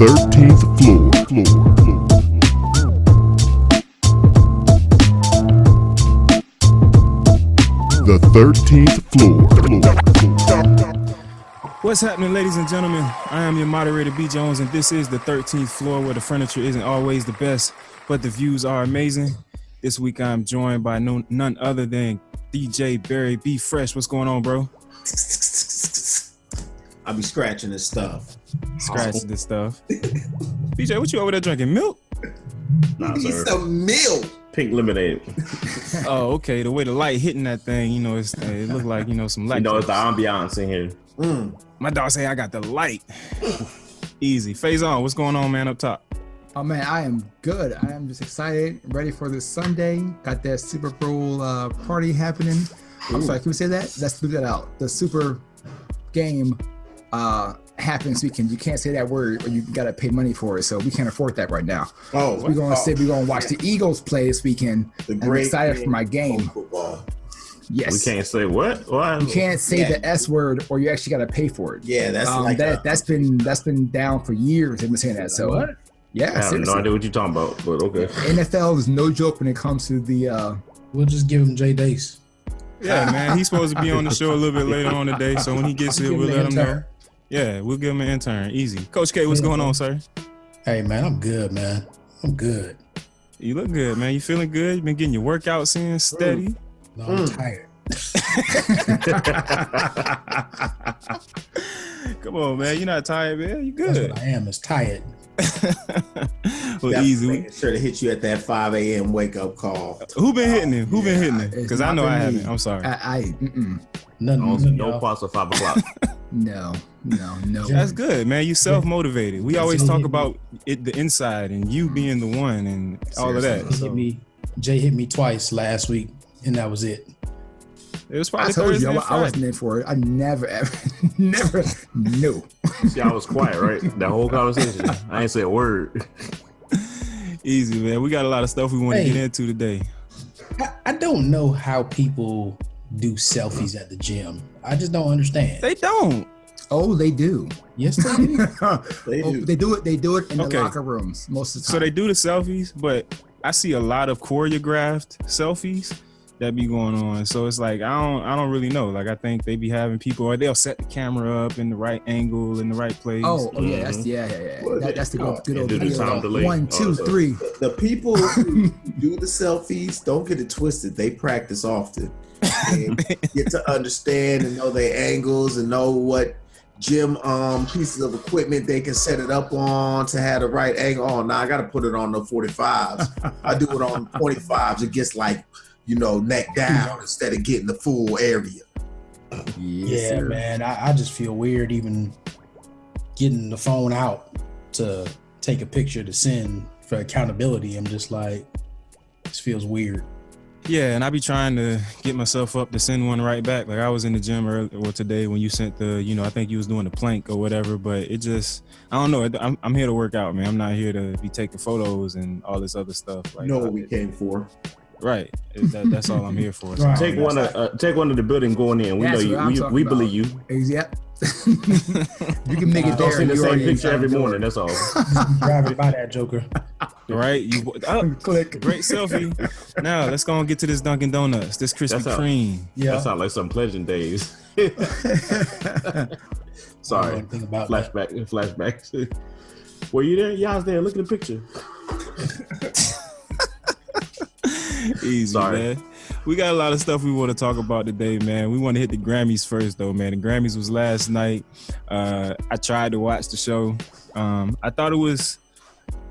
13th floor. The 13th floor. What's happening, ladies and gentlemen? I am your moderator, B. Jones, and this is the 13th floor, where the furniture isn't always the best, but the views are amazing. This week I'm joined by none other than DJ Barry B. Fresh. What's going on, bro? I'll be scratching this stuff. Scratching this stuff. BJ, what you over there drinking? Milk? Nah, need some milk. Pink lemonade. Oh, okay. The way the light hitting that thing, it looked like, some light. It's the ambiance in here. My dog say I got the light. Easy. Faison, what's going on, man, up top? Oh, man, I am good. I am just excited, ready for this Sunday. Got that Super Bowl party happening. I'm sorry, can we say that? Let's leave that out. The Super game happens weekend. You can't say that word or you got to pay money for it, so we can't afford that right now. Oh, so we're going to watch the Eagles play this weekend. I'm excited for my game. Football. We Yes. can't say what? You can't say the S word or you actually got to pay for it. Yeah, that's that's been down for years. They've been saying that. So what? Yeah, I have seriously. no idea what you're talking about, but okay. NFL is no joke when it comes to the. We'll just give him Jay Dace. Yeah, man, he's supposed to be on the show a little bit later on today, so when he gets here, we'll let him know. Yeah, we'll give him an intern. Easy. Coach K, what's going on, sir? Hey, man, I'm good, man. I'm good. You look good, man. You feeling good? You been getting your workouts in steady? No, I'm tired. Come on, man. You're not tired, man. You good. That's what I am, is tired. Well, easy. Making sure to hit you at that 5 a.m. wake up call. Who been hitting him? Who been hitting him? Because I know I haven't. I'm sorry. No parts of 5 o'clock. No. That's good, man. You self-motivated. We always talk about it, the inside, and you being the one, and all of that. Jay hit me twice last week, and that was it. It was probably I told Thursday you and I wasn't in for it. I never knew. See, I was quiet, right? That whole conversation. I ain't say a word. Easy, man. We got a lot of stuff we want to get into today. I don't know how people do selfies at the gym. I just don't understand. They don't. Oh, they do. Yes, they do. They do it in the locker rooms most of the time. So they do the selfies, but I see a lot of choreographed selfies that be going on. So it's like I don't really know. Like I think they be having people, or they'll set the camera up in the right angle in the right place. Oh yeah, that's that's the good old delay. 1, 2, 3. The people who do the selfies, don't get it twisted. They practice often and get to understand and know their angles and know what gym pieces of equipment they can set it up on to have the right angle. Oh, now I got to put it on the 45s. I do it on 25s. It gets like, neck down instead of getting the full area. Yeah, man. I just feel weird even getting the phone out to take a picture to send for accountability. I'm just like, this feels weird. Yeah, and I be trying to get myself up to send one right back. Like I was in the gym today when you sent the, I think you was doing the plank or whatever, but it just, I don't know. I'm here to work out, man. I'm not here to be taking photos and all this other stuff. Like, you know what we came for. Right. That's all I'm here for. So Right. Take one of the building going in. We know you. We believe you. Yep. You can make it there. Don't see the same picture every morning. That's all. Driving by that joker. Right. Click. Great selfie. Now let's go and get to this Dunkin' Donuts. This Krispy Kreme. Yeah. That sounds like some pleasant days. Sorry. Flashback. Were you there? Yeah, I was there. Look at the picture. Easy, Sorry. man. We got a lot of stuff we want to talk about today, man. We want to hit the Grammys first, though, man. The Grammys was last night. I tried to watch the show. I thought it was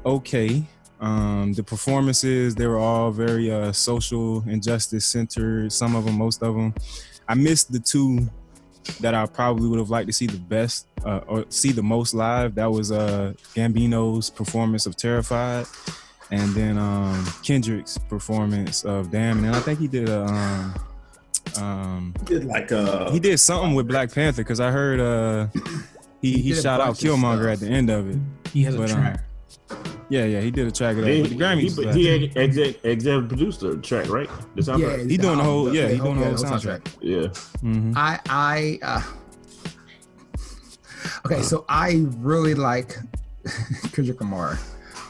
okay. The performances, they were all very social injustice centered. Some of them, most of them. I missed the two that I probably would have liked to see the best or see the most live. That was Gambino's performance of Terrified. And then Kendrick's performance of Damn, and then I think he did he did something with Black Panther, because I heard he shot out Killmonger at the end of it. He has a track. Yeah, he did a track of that. He, but the Grammys, he executive produced the track, right? The soundtrack? He doing the whole soundtrack. Yeah. Mm-hmm. Okay, so I really like Kendrick Lamar,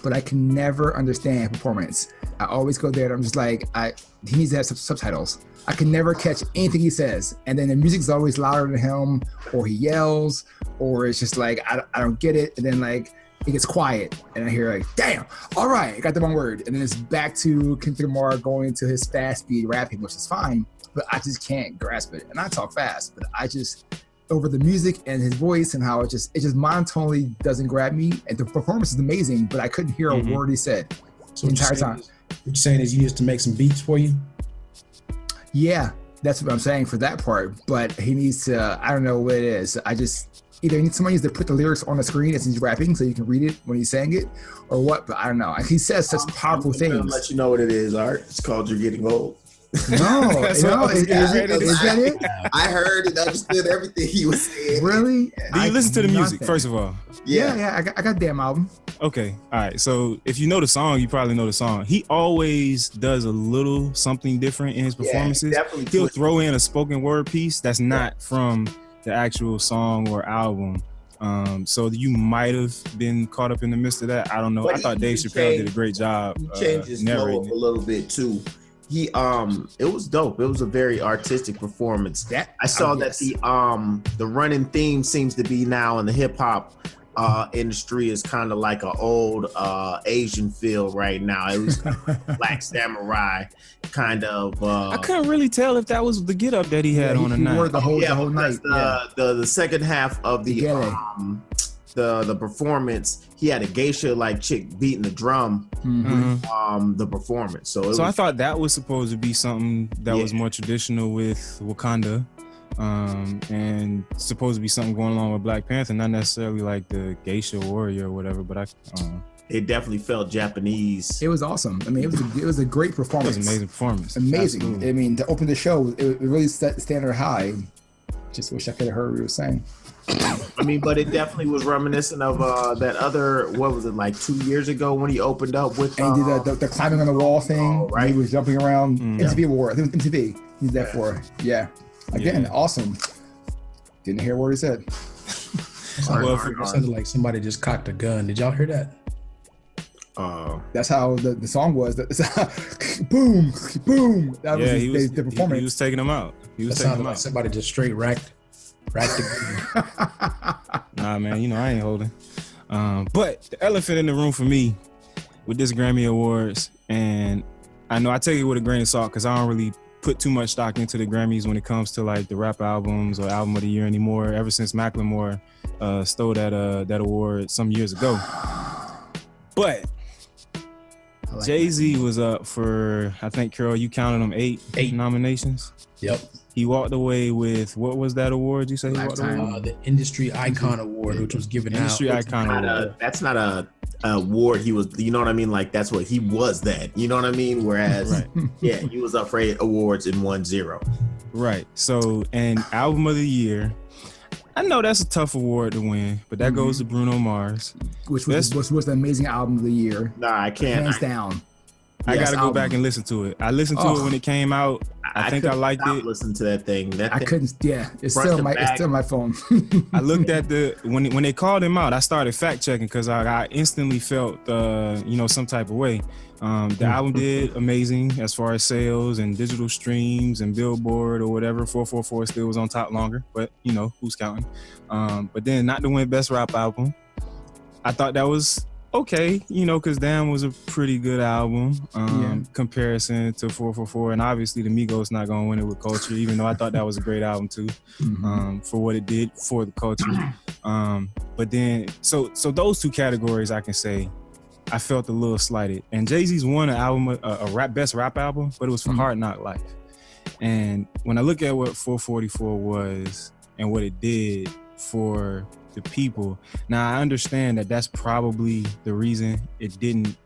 but I can never understand performance. I always go there and I'm just like, he needs to have subtitles. I can never catch anything he says. And then the music's always louder than him, or he yells, or it's just like, I don't get it. And then like, it gets quiet and I hear like, damn, all right, I got the wrong word. And then it's back to Kendrick Lamar going to his fast speed rapping, which is fine, but I just can't grasp it. And I talk fast, but I just, over the music and his voice and how it just monotonely doesn't grab me. And the performance is amazing, but I couldn't hear a word he said the entire time. What you're saying is you used to make some beats for you? Yeah, that's what I'm saying for that part. But he needs to, I don't know what it is. I just, either somebody needs to put the lyrics on the screen as he's rapping so you can read it when he's saying it, or what, but I don't know. He says such powerful things. I'm let you know what it is, Art. It's called You're Getting Old. No, is that it? I heard and understood everything he was saying. Really? Do you listen to the music, first of all? Yeah, I got damn album. Okay, all right. So if you know the song, you probably know the song. He always does a little something different in his performances. He'll throw in a spoken word piece that's not from the actual song or album. So you might have been caught up in the midst of that. I don't know. But I thought Dave Chappelle did a great job. He changed his flow up a little bit too. It was dope. It was a very artistic performance. I saw that the running theme seems to be now in the hip hop industry is kind of like an old Asian feel right now. It was kind of Black Samurai kind of. I couldn't really tell if that was the get up that he had on the night. The whole night. The second half of the performance, he had a geisha like chick beating the drum. The performance. So I thought that was supposed to be something that was more traditional with Wakanda. And supposed to be something going along with Black Panther, not necessarily like the geisha warrior or whatever, but it definitely felt Japanese. It was awesome. I mean, it was a great performance. It was an amazing performance. Amazing. Absolutely. I mean, to open the show, it really set the standard high. Just wish I could have heard what he was saying. I mean, but it definitely was reminiscent of that other, what was it, like 2 years ago when he opened up with and he did the climbing on the wall thing. Right. He was jumping around. MTV Award. I think it was MTV. He did that for. Yeah. Again, awesome. Didn't hear what he said. It sounded like somebody just cocked a gun. Did y'all hear that? That's how the song was. Boom, boom. That was the performance. He was taking them out. That sounded like somebody just straight racked the gun. Nah, man, I ain't holding. But the elephant in the room for me with this Grammy Awards, and I know I take it with a grain of salt because I don't really put too much stock into the Grammys when it comes to like the rap albums or album of the year anymore. Ever since Macklemore stole that award some years ago. But like Jay-Z was up for, I think, Carol, you counted them eight nominations. Yep. He walked away with, what was that award you say he walked away with? The Industry Icon Award, which was given out. Icon Award. That's not a award. He was, you know what I mean? Like, that's what he was that. You know what I mean? Whereas, he was up for 8 awards and won 0. Right. So, and Album of the Year, I know that's a tough award to win, but that goes to Bruno Mars. Which was the amazing album of the year. Nah, I can't. Hands down. I got to go back and listen to it. I listened to it when it came out. I think I liked it. Listen to that thing. I couldn't. Yeah, it's still my phone. I looked at when they called him out. I started fact checking because I instantly felt some type of way. The album did amazing as far as sales and digital streams and Billboard or whatever. 444 still was on top longer, but who's counting? But then not to win Best Rap Album. I thought that was okay, because Damn was a pretty good album comparison to 444, and obviously the Migos not gonna win it with Culture, even though I thought that was a great album too, for what it did for the culture. But then, so those two categories, I can say I felt a little slighted. And Jay-Z's won an album, best rap album, but it was for Hard Knock Life. And when I look at what 444 was and what it did for the people. Now I understand that that's probably the reason it didn't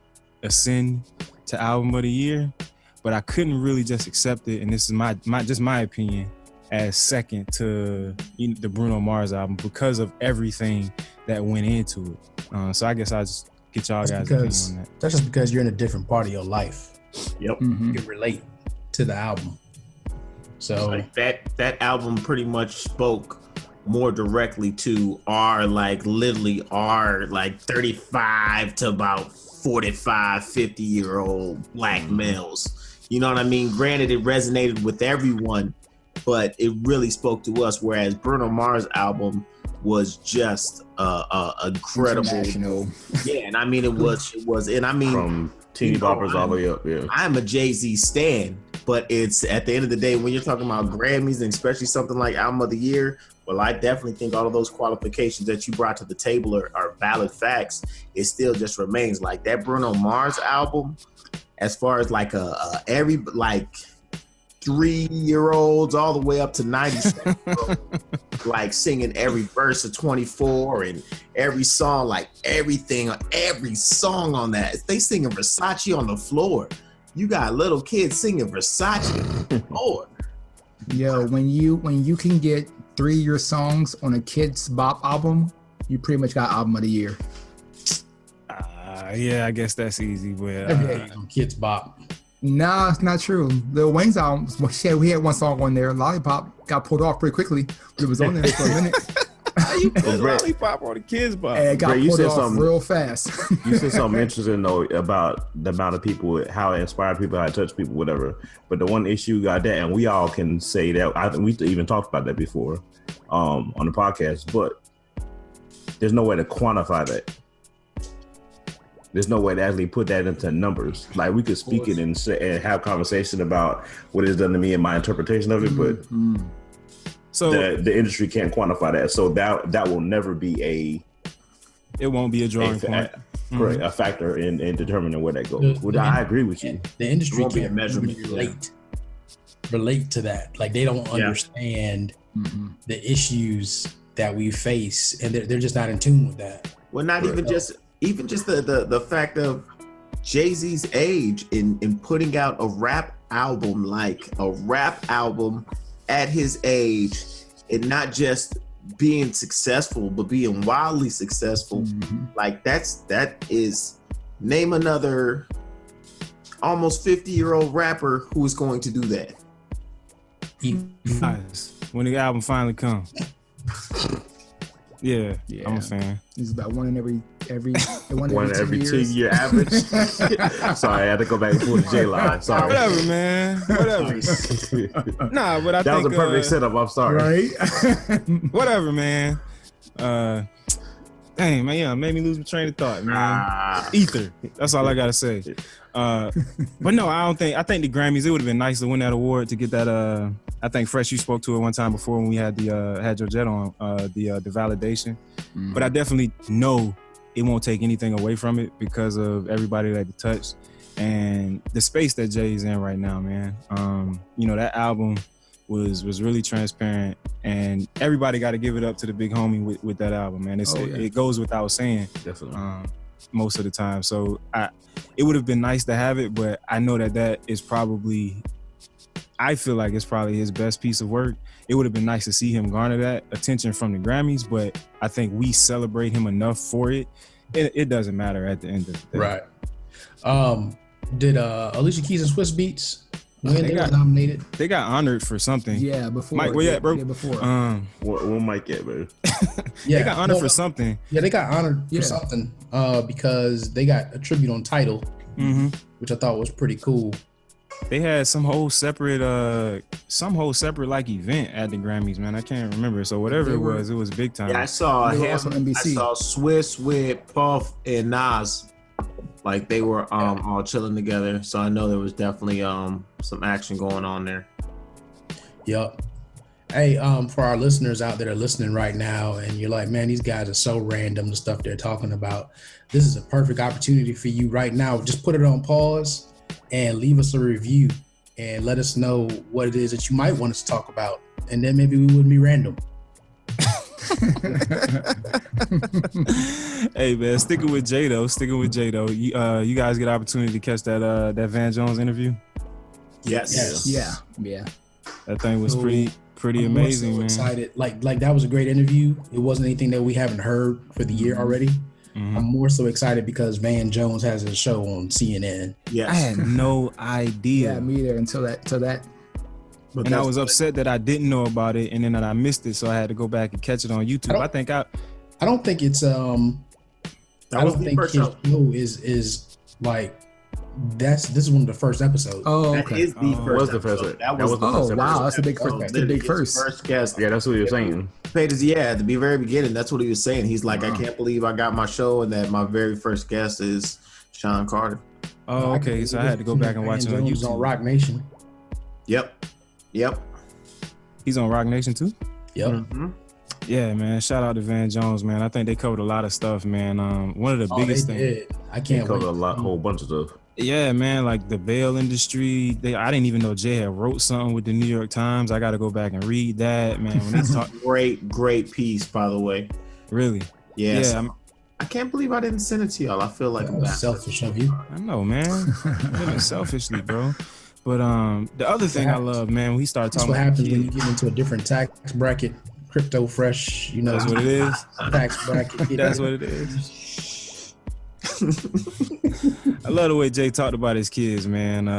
ascend to Album of the Year, but I couldn't really just accept it, and this is my opinion, as second to the Bruno Mars album because of everything that went into it. So I guess I just get y'all guys' opinion on that. That's just because you're in a different part of your life. Yep. You can relate to the album. So like that album pretty much spoke more directly to our literally our 35 to about 45, 50-year-old black males. You know what I mean? Granted, it resonated with everyone, but it really spoke to us. Whereas Bruno Mars' album was just incredible. Yeah, and I mean it was, and I mean from teeny boppers all the way up. Yeah, I'm a Jay-Z stan, but it's at the end of the day when you're talking about Grammys and especially something like Album of the Year. Well, I definitely think all of those qualifications that you brought to the table are valid facts. It still just remains like that Bruno Mars album, as far as every 3-year-olds all the way up to 97-year-olds, singing every verse of 24 and every song, every song on that. They singing Versace on the floor. You got little kids singing Versace on the floor. Yo, when you can get 3-year songs on a Kids Bop album, you pretty much got Album of the Year. Yeah, I guess that's easy. But Kids Bop. Nah, it's not true. Lil Wayne's album, we had one song on there. Lollipop got pulled off pretty quickly. It was on there for a minute. How you put Lollipop on the Kids Bop? And it got pulled off real fast. You said something interesting though about the amount of people, how it inspired people, how it touched people, whatever. But the one issue got that, and we all can say that. I think we even talked about that before on the podcast. But there's no way to quantify that. There's no way to actually put that into numbers. We could speak it and have conversation about what it's done to me and my interpretation of it, but so the industry can't quantify that. So that will never be it won't be a drawing point. Correct, a factor in determining where that goes. I agree with you. The industry can't relate to that. They don't understand the issues that we face, and they're just not in tune with that. Well, not even just the fact of Jay-Z's age in putting out a rap album at his age, and not just being successful, but being wildly successful. That is name another almost 50-year-old rapper who is going to do that. When the album finally comes. Yeah, I'm a fan. He's about one in every 2-year average. Sorry, I had to go back and pull the J line. Sorry. Whatever, man. Whatever. Nah, but that was a perfect setup. I'm sorry. Right? Whatever, man. Dang, man, yeah, made me lose my train of thought, man. Ether. That's all I gotta say. But no, I think the Grammys, it would have been nice to win that award, to get that. I think Fresh, you spoke to it one time before when we had had your jet on the validation. But I definitely know it won't take anything away from it because of everybody that it touched and the space that Jay's in right now, man. That album was really transparent, and everybody got to give it up to the big homie with that album, man. It goes without saying. Definitely. Most of the time. So it would have been nice to have it, but I know that is probably, I feel like it's probably his best piece of work. It would have been nice to see him garner that attention from the Grammys, but I think we celebrate him enough for it. It doesn't matter at the end of the day. Right. Did Alicia Keys and Swiss Beats win? They got nominated. They got honored for something. Yeah, before. Mike, where you at, bro? Yeah, before. Where Mike at, bro? Yeah, they got honored for something. Yeah, they got honored for something because they got a tribute on Tidal, which I thought was pretty cool. They had some whole separate event at the Grammys, man. I can't remember. So whatever it was big time. Yeah, I saw him. On NBC. I saw Swiss with Puff and Nas. They were all chilling together. So I know there was definitely some action going on there. Yep. Hey, for our listeners out there listening right now, and you're like, man, these guys are so random, the stuff they're talking about. This is a perfect opportunity for you right now. Just put it on pause and leave us a review and let us know what it is that you might want us to talk about. And then maybe we wouldn't be random. Hey, man, sticking with Jay though. You guys get an opportunity to catch that Van Jones interview? Yes. Yeah. That thing was pretty amazing, man. Excited. Like that was a great interview. It wasn't anything that we haven't heard for the year already. I'm more so excited because Van Jones has a show on CNN. Yes. I had no idea. Yeah, me either until that But and I was upset that I didn't know about it, and then that I missed it, so I had to go back and catch it on YouTube. I don't think it's I don't think his show is like this is one of the first episodes. Oh, that okay. is the first episode. That was the oh, first wow, episode. that's a big first. That's a big first. First guest. Yeah, that's what he was saying. At the very beginning, that's what he was saying. He's like, I can't believe I got my show, and that my very first guest is Sean Carter. Oh, okay. So I had to go back and watch it on YouTube. On Rock Nation. Yep. He's on Rock Nation too? Yep. Mm-hmm. Yeah, man. Shout out to Van Jones, man. I think they covered a lot of stuff, man. One of the biggest things. I can't cover wait. a whole bunch of stuff. Yeah, man. Like the bail industry. I didn't even know Jay had wrote something with the New York Times. I got to go back and read that, man. When they talk, great piece, by the way. Really? Yes. Yeah. I can't believe I didn't send it to y'all. I feel like I'm selfish of you. I know, man. Living selfishly, bro. But the other thing I love, man, when we start talking That's what about happens when you get into a different tax bracket. Crypto fresh, you know. That's what it is. Tax bracket. That's what it is. I love the way Jay talked about his kids, man.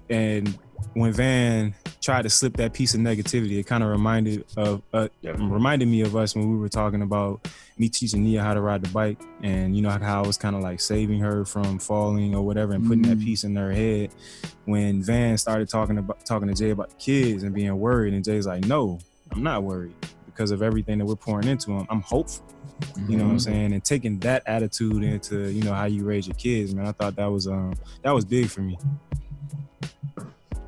And when Van tried to slip that piece of negativity, it kind of reminded me of us when we were talking about me teaching Nia how to ride the bike, and you know how I was kind of like saving her from falling or whatever, and putting that piece in her head. When Van started talking to Jay about the kids and being worried, and Jay's like, "No, I'm not worried because of everything that we're pouring into him. I'm hopeful." You know what I'm saying? And taking that attitude into, you know, how you raise your kids, man, I thought that was big for me.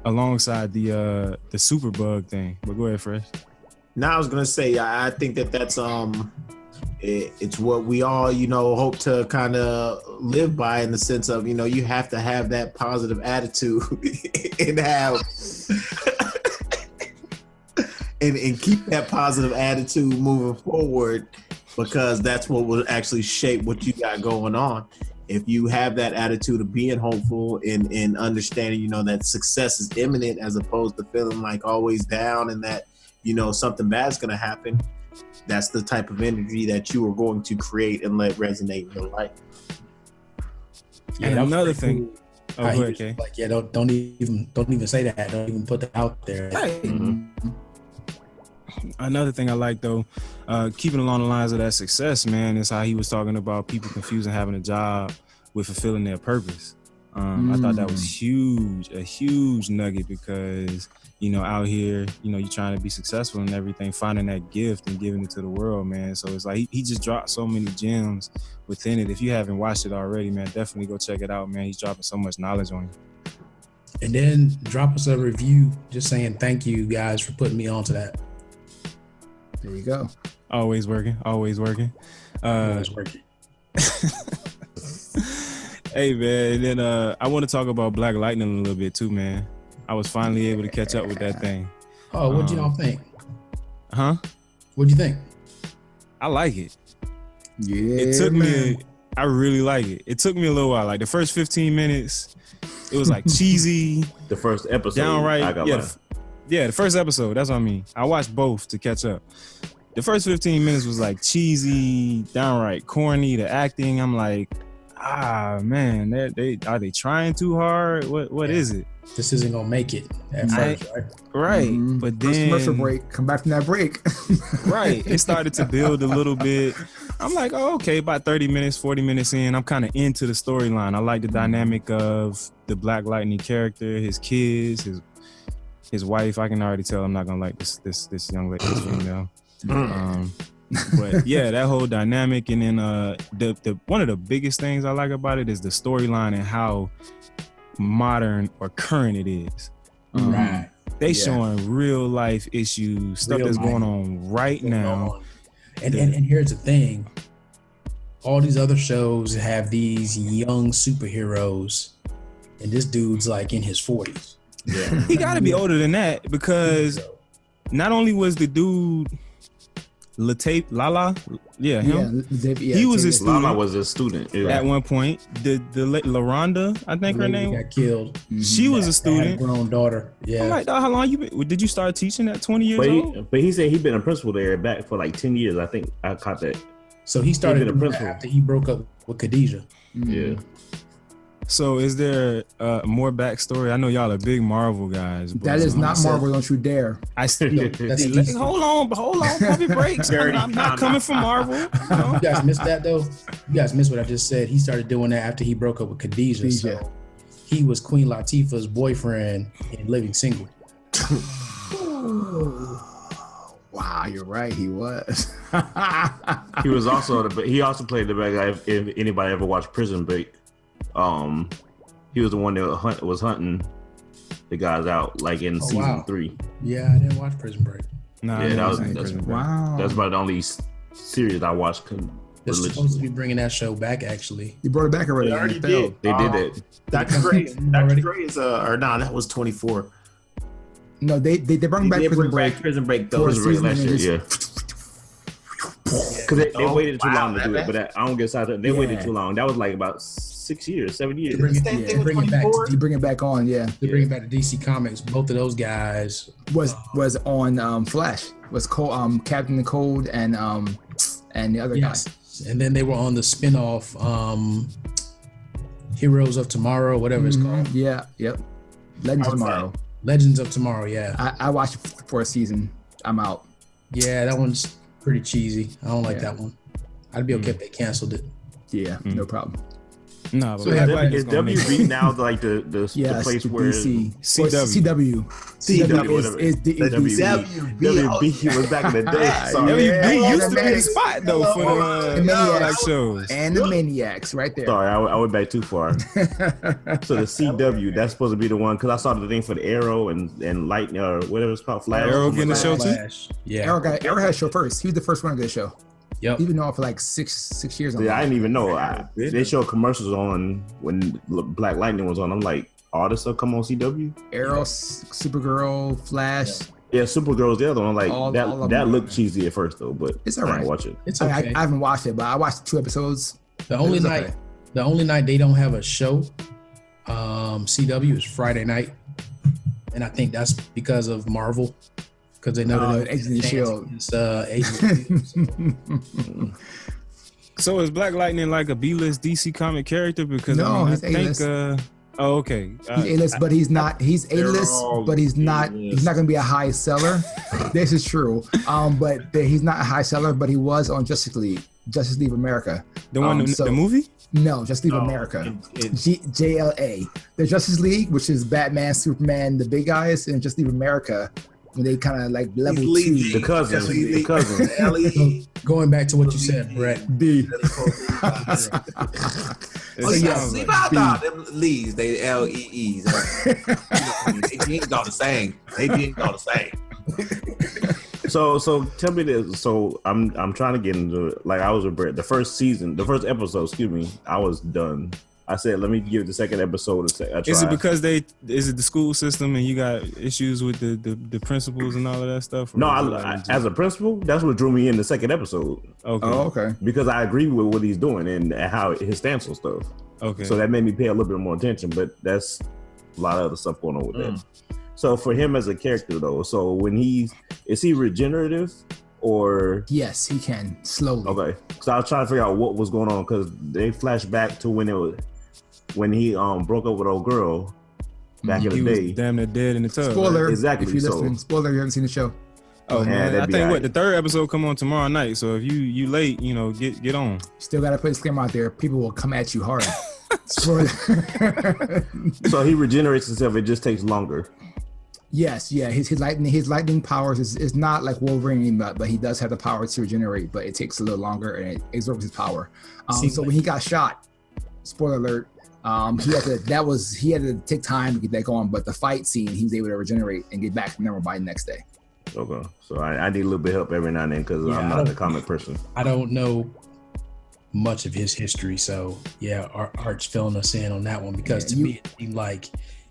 Alongside the superbug thing. But go ahead, Fresh. Now I was gonna say, I think that's it's what we all, you know, hope to kind of live by, in the sense of, you know, you have to have that positive attitude and have and keep that positive attitude moving forward, because that's what will actually shape what you got going on. If you have that attitude of being hopeful and understanding, you know, that success is imminent, as opposed to feeling like always down and that, you know, something bad's going to happen, that's the type of energy that you are going to create and let resonate in your life. Yeah, and another thing. Cool. Oh, go ahead, okay. Like, yeah, don't even say that. Don't even put that out there. Right. Mm-hmm. Another thing I like, though, keeping along the lines of that success, man, is how he was talking about people confusing having a job with fulfilling their purpose. I thought that was a huge nugget, because, you know, out here, you know, you're trying to be successful and everything, finding that gift and giving it to the world, man. So it's like he just dropped so many gems within it. If you haven't watched it already, man, definitely go check it out, man. He's dropping so much knowledge on you. And then drop us a review just saying thank you guys for putting me onto that. There you go. Always working. Always working. Hey, man, and then I want to talk about Black Lightning a little bit too, man. I was finally able to catch up with that thing. Oh, what'd y'all think? Huh? What'd you think? I like it. Yeah, it took man. me. I really like it. It took me a little while. Like the first 15 minutes, it was like cheesy. The first episode, downright. The first episode. That's what I mean. I watched both to catch up. The first 15 minutes was like cheesy, downright corny. The acting, I'm like, man, they are they trying too hard? What is it? This isn't gonna make it at first, right? Right, but then first commercial break. Come back from that break. Right, it started to build a little bit. I'm like, oh, okay, about 30 minutes, 40 minutes in, I'm kind of into the storyline. I like the dynamic of the Black Lightning character, his kids, his wife. I can already tell I'm not gonna like this young lady, this female. But yeah, that whole dynamic, and then the one of the biggest things I like about it is the storyline and how modern or current it is. Right. They showing real life issues, stuff that's going on right now. And here's the thing. All these other shows have these young superheroes, and this dude's like in his 40s. Yeah. He gotta be older than that, because not only was the dude Lala, he was a student. Lala was a student at one point. The LaRonda, I think her name, got killed. She was a student. Had a grown daughter. Yeah. I'm like, how long you been? Did you start teaching at 20 years old? But he said he'd been a principal there back for like 10 years. I think I caught that. So he started a principal after he broke up with Khadijah. Yeah. So is there more backstory? I know y'all are big Marvel guys. But That is not Marvel. Don't you dare. I still That's DC. hold on, puppy breaks. I'm not coming from Marvel. You know? You guys missed that though. You guys missed what I just said. He started doing that after he broke up with Khadijah. So he was Queen Latifah's boyfriend in Living Single. Wow, you're right. He was. He was also he also played the bad guy. If anybody ever watched Prison Break, he was the one that was hunting the guys out like in season 3. Yeah, I didn't watch Prison Break. Nah, Yeah, that's Wow. that's about the only series I watched. They're supposed to be bringing that show back. Actually, You brought it back already. They already It failed. did. They did it. Dr. Dre. Dr. Dre is or nah, that was 24. No, they brought back They Prison bring Break. back Prison Break though. For Prison Break last season year, and yeah. Because they waited too long to do it, that- but I don't get excited. They waited Yeah. too long. That was like about 6 years, 7 years. They bring it, Same yeah, thing with bring it back. 24. You bring it back on, yeah. They bring it back to DC Comics. Both of those guys. Was on Flash. Was Captain the Cold and the other guy. And then they were on the spinoff Heroes of Tomorrow, whatever it's called. Yeah, yep. Legends of Tomorrow. Legends of Tomorrow, yeah. I watched it for a season. I'm out. Yeah, that one's pretty cheesy. I don't like Yeah. that one. I'd be okay if they canceled it. Yeah, no problem. Nah, but So Black Lightning's is gonna make it. WB now like the Yes, place where DC. CW. CW. whatever. is the WB was back in the day. Sorry, WB used to be the Animatics. spot though for the Maniacs. black shows. and the Maniacs right there. Sorry, I went back too far. So the CW, that's supposed to be the one because I saw the thing for the Arrow and Lightning or whatever it's called, Flash. Arrow getting the show too. Flash. Yeah. Arrow had a show first. He was the first one to get a show. Yep. He's been on for like six years. Yeah, I didn't even know. They showed commercials on when Black Lightning was on. I'm like, all this stuff come on CW? Arrow, Supergirl, Flash. Yeah, Supergirl's the other one. Like All of that them. looked cheesy at first though, but It's I alright. didn't watch it. It's I okay. haven't watched it, but I watched 2 episodes. The only It was night, okay. the only night they don't have a show, CW is Friday night, and I think that's because of Marvel, because they know that Agents of Shield. Agents of Shield. So is Black Lightning like a B-list DC comic character? Because No, I mean, he's I think. A-list. Oh, okay. He's A-list, but he's not. He's A-list, all but he's not. A-list. He's not going to be a high seller. This is true. He's not a high seller, but he was on Justice League of America. The one, so- the movie. No, Justice League of America. JLA. The Justice League, which is Batman, Superman, the big guys, and Justice League of America, when they kind of like level He's 2. The cousins. LE. Going back to what you said, Brett. D. Oh yeah, leave out them Lees. They LEEs. They ain't all the same. They ain't all the same. So tell me this. So I'm trying to get into it. Like I was with Brett. The first episode, excuse me, I was done. I said, let me give the second episode a try. Is it because is it the school system and you got issues with the principals and all of that stuff? Or No, is it like as a principal, that's what drew me in the second episode okay. Oh, okay. because I agree with what he's doing and how his stance on stuff. Okay. So that made me pay a little bit more attention. But that's a lot of other stuff going on with that. So for him as a character, though, so when is he regenerative or? Yes, he can slowly. Okay, so I was trying to figure out what was going on because they flash back to when he broke up with old girl back he in the was day. damn near dead in the tub. Spoiler. Exactly, If you're so- listening, spoiler. You haven't seen the show. Oh Yeah, man, I that'd be think alright. the third episode come on tomorrow night. So if you late, get on. Still got to put a disclaimer out there. People will come at you hard. Spoiler. So he regenerates himself. It just takes longer. Yes, yeah. His lightning powers is not like Wolverine, but he does have the power to regenerate, but it takes a little longer and it absorbs his power. So when he got shot, spoiler alert, he had to take time to get that going. But the fight scene, he was able to regenerate and get back to normal by the next day. Okay, so I need a little bit of help every now and then because Yeah, I'm I not don't- the comic person. I don't know much of his history, so yeah, Art's filling us in on that one because to me it seemed like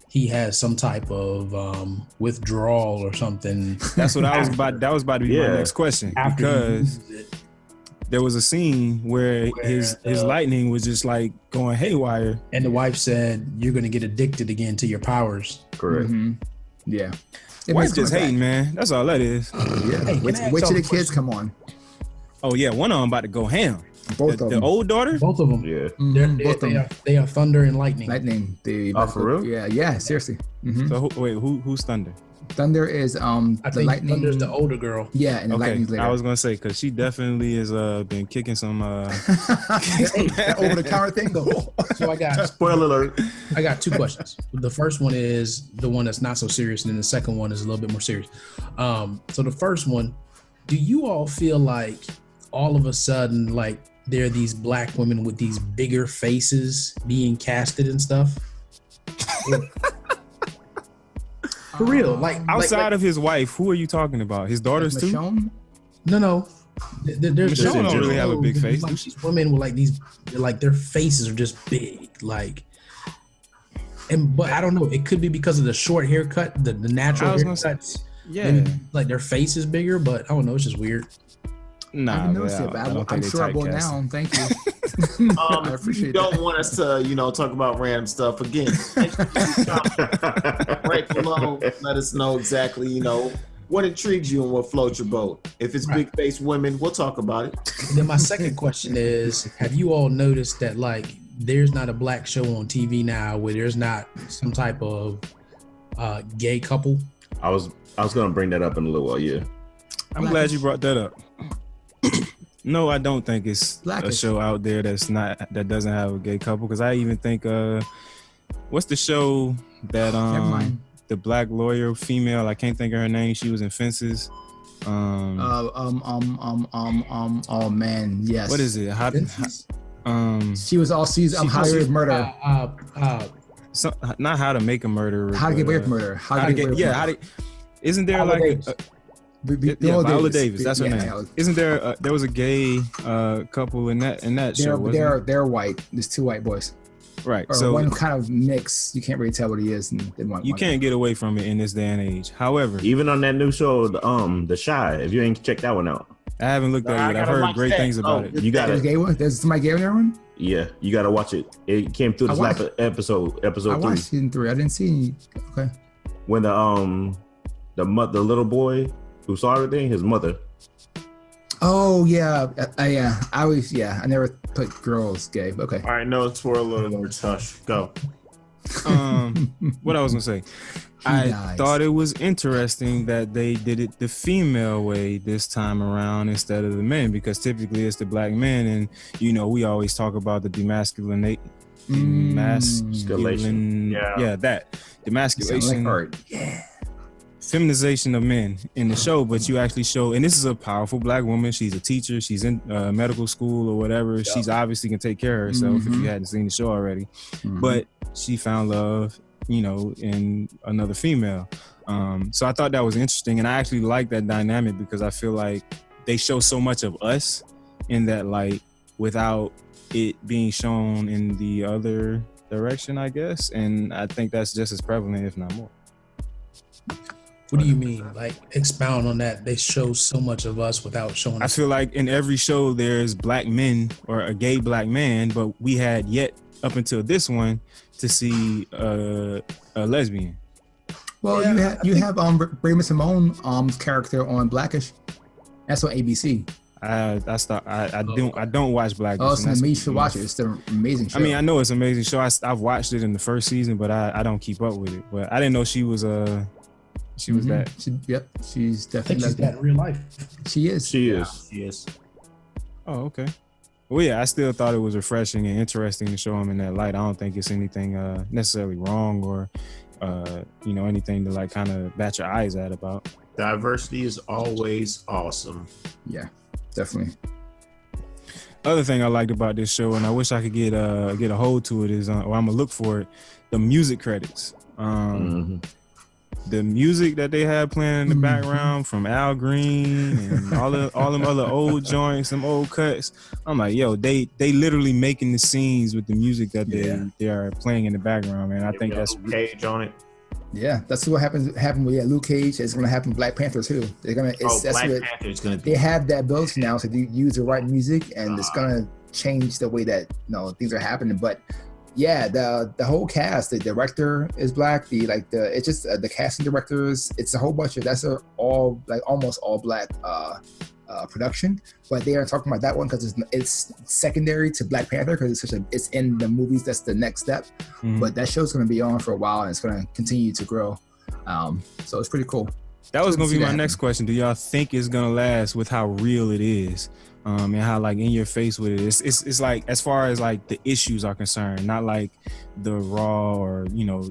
he has some type of withdrawal or something. That's what I was about. That was about to be my Yeah. next question After he because used it. there was a scene where his lightning was just like going haywire. And the wife said, "You're going to get addicted again to your powers." Correct. Yeah. Wife just hating, man. That's all that is. Yeah. Hey, Wait can I ask till y'all the a kids question? come on. Oh yeah, one of them about to go ham. Both of The them. old daughter? Both of them. Yeah. Both of them. They are Thunder and Lightning. Lightning. For real? Yeah. Seriously. Mhm. So who's Thunder? Thunder is I the think Lightning. Thunder's the older girl. Yeah, and the Okay, Lightning's later. I was gonna say because she definitely has been kicking some. That over the counter thing though. So I got Spoiler alert. I got two questions. The first one is the one that's not so serious, and then the second one is a little bit more serious. So the first one, do you all feel like all of a sudden, like there are these black women with these bigger faces being casted and stuff? For real, like Outside of his wife, who are you talking about? His daughters too? Michonne? no. There's Michonne don't really have a big face. Like these women with like these, like their faces are just big, like. But I don't know. It could be because of the short haircut, the natural I was gonna haircuts. Yeah. Maybe, like their face is bigger, but I don't know. It's just weird. I Nah, didn't notice it, but I don't I'm think they sure I will typecast now. him. Thank you. I You appreciate don't that. want us to, talk about random stuff again. Break below. Let us know exactly, what intrigues you and what floats your boat. If it's Right. big face women, we'll talk about it. And then my second question is: have you all noticed that like there's not a black show on TV now where there's not some type of gay couple? I was gonna bring that up in a little while. Yeah. I'm glad you brought that up. No, I don't think it's a Blackish. show out there that doesn't have a gay couple. Because I even think, what's the show that Never mind. the black lawyer female? I can't think of her name. She was in Fences. Oh man, yes. What is it? She was all season. How to Get Away with Murder. Not How to Make a Murderer. How to Get but, Away with Murder. Isn't there Viola like Davis. Viola Davis? That's her Yeah, name. Isn't there? There was a gay couple in that show. Wasn't They're white. There's two white boys. right. Or So one kind of mix. You can't really tell what he is. And then one. you can't get away from it in this day and age. However, Even on that new show, The Shy. If you ain't checked that one out, I haven't looked at it yet. I've heard great things about it. you There's a gotta. gay one. There's somebody gay in there one. Yeah, you gotta watch it. It came through this I watched- last episode I 3, watched season 3. I didn't see any. Okay. when the little boy who saw everything, his mother. Oh yeah, I never put girls gay. But okay. All right, no spoiler alerts. Hush. Go. What I was gonna say, I Nice. thought it was interesting that they did it the female way this time around instead of the men, because typically it's the black men, and we always talk about the demasculination. Yeah. That demasculation. Sound like art. Yeah. Feminization of men in the show, but you actually show, and this is a powerful black woman. She's a teacher. She's in medical school or whatever. She's obviously can take care of herself if you hadn't seen the show already. But she found love, in another female. So I thought that was interesting, and I actually like that dynamic because I feel like they show so much of us in that light without it being shown in the other direction, I guess. And I think that's just as prevalent, if not more. What do you mean? Like expound on that. They show so much of us without showing I us. feel like in every show there's black men or a gay black man, but we had yet up until this one to see a lesbian. Well, you have Raymond Simone's character on Blackish. That's on ABC. I don't watch Black. Oh, so you should watch it. It's an amazing show. I mean, I know it's an amazing show. I've watched it in the first season, but I don't keep up with it. But I didn't know she was that. She's I think definitely. she's that in real life. She is. She is. Yes. Oh, okay. Well, yeah, I still thought it was refreshing and interesting to show him in that light. I don't think it's anything necessarily wrong or anything to like kind of bat your eyes at about. Diversity is always awesome. Yeah, definitely. Other thing I liked about this show, and I wish I could get a hold to it, is or I'm gonna look for it, the music credits. The music that they had playing in the background from Al Green and all them other old joints, some old cuts. I'm like, yo, they literally making the scenes with the music that they are playing in the background, man. I think that's Cage on it. Yeah, that's what happened with Luke Cage. It's gonna happen with Black Panther too. They're gonna. Black Panther is gonna. They have that ability now to use the right music, and it's gonna change the way that things are happening. But yeah, the whole cast, the director is black. It's just the casting directors. It's a whole bunch of almost all black production, but they are talking about that one because it's secondary to Black Panther because it's in the movies. That's the next step. But that show's going to be on for a while and it's going to continue to grow. So it's pretty cool. That was going to be my next question. Do y'all think it's going to last with how real it is? And how like in your face with it. It's like as far as like the issues are concerned, not like the raw or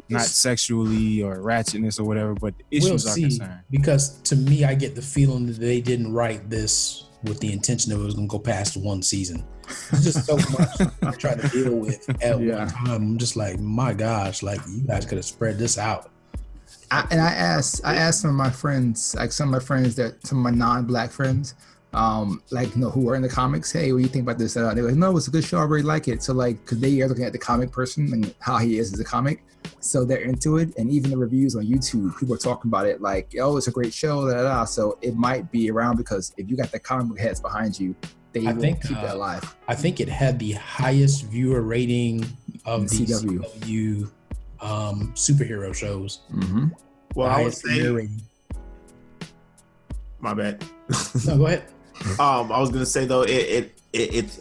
not sexually or ratchetness or whatever, but the issues are concerned. Because to me, I get the feeling that they didn't write this with the intention that it was going to go past one season. It's just so much I'm trying to deal with at one time. I'm just like, my gosh, like you guys could have spread this out. I asked some of my friends, some of my non-Black friends, who are in the comics, hey, what do you think about this? They were like, no, it's a good show, I really like it. So because they are looking at the comic person and how he is as a comic, so they're into it. And even the reviews on YouTube, people are talking about it like, oh, it's a great show, so it might be around because if you got the comic book heads behind you, they will keep that alive. I think it had the highest viewer rating of the CW superhero shows. Well, I would say, my bad. No, go ahead. I was gonna say though, it's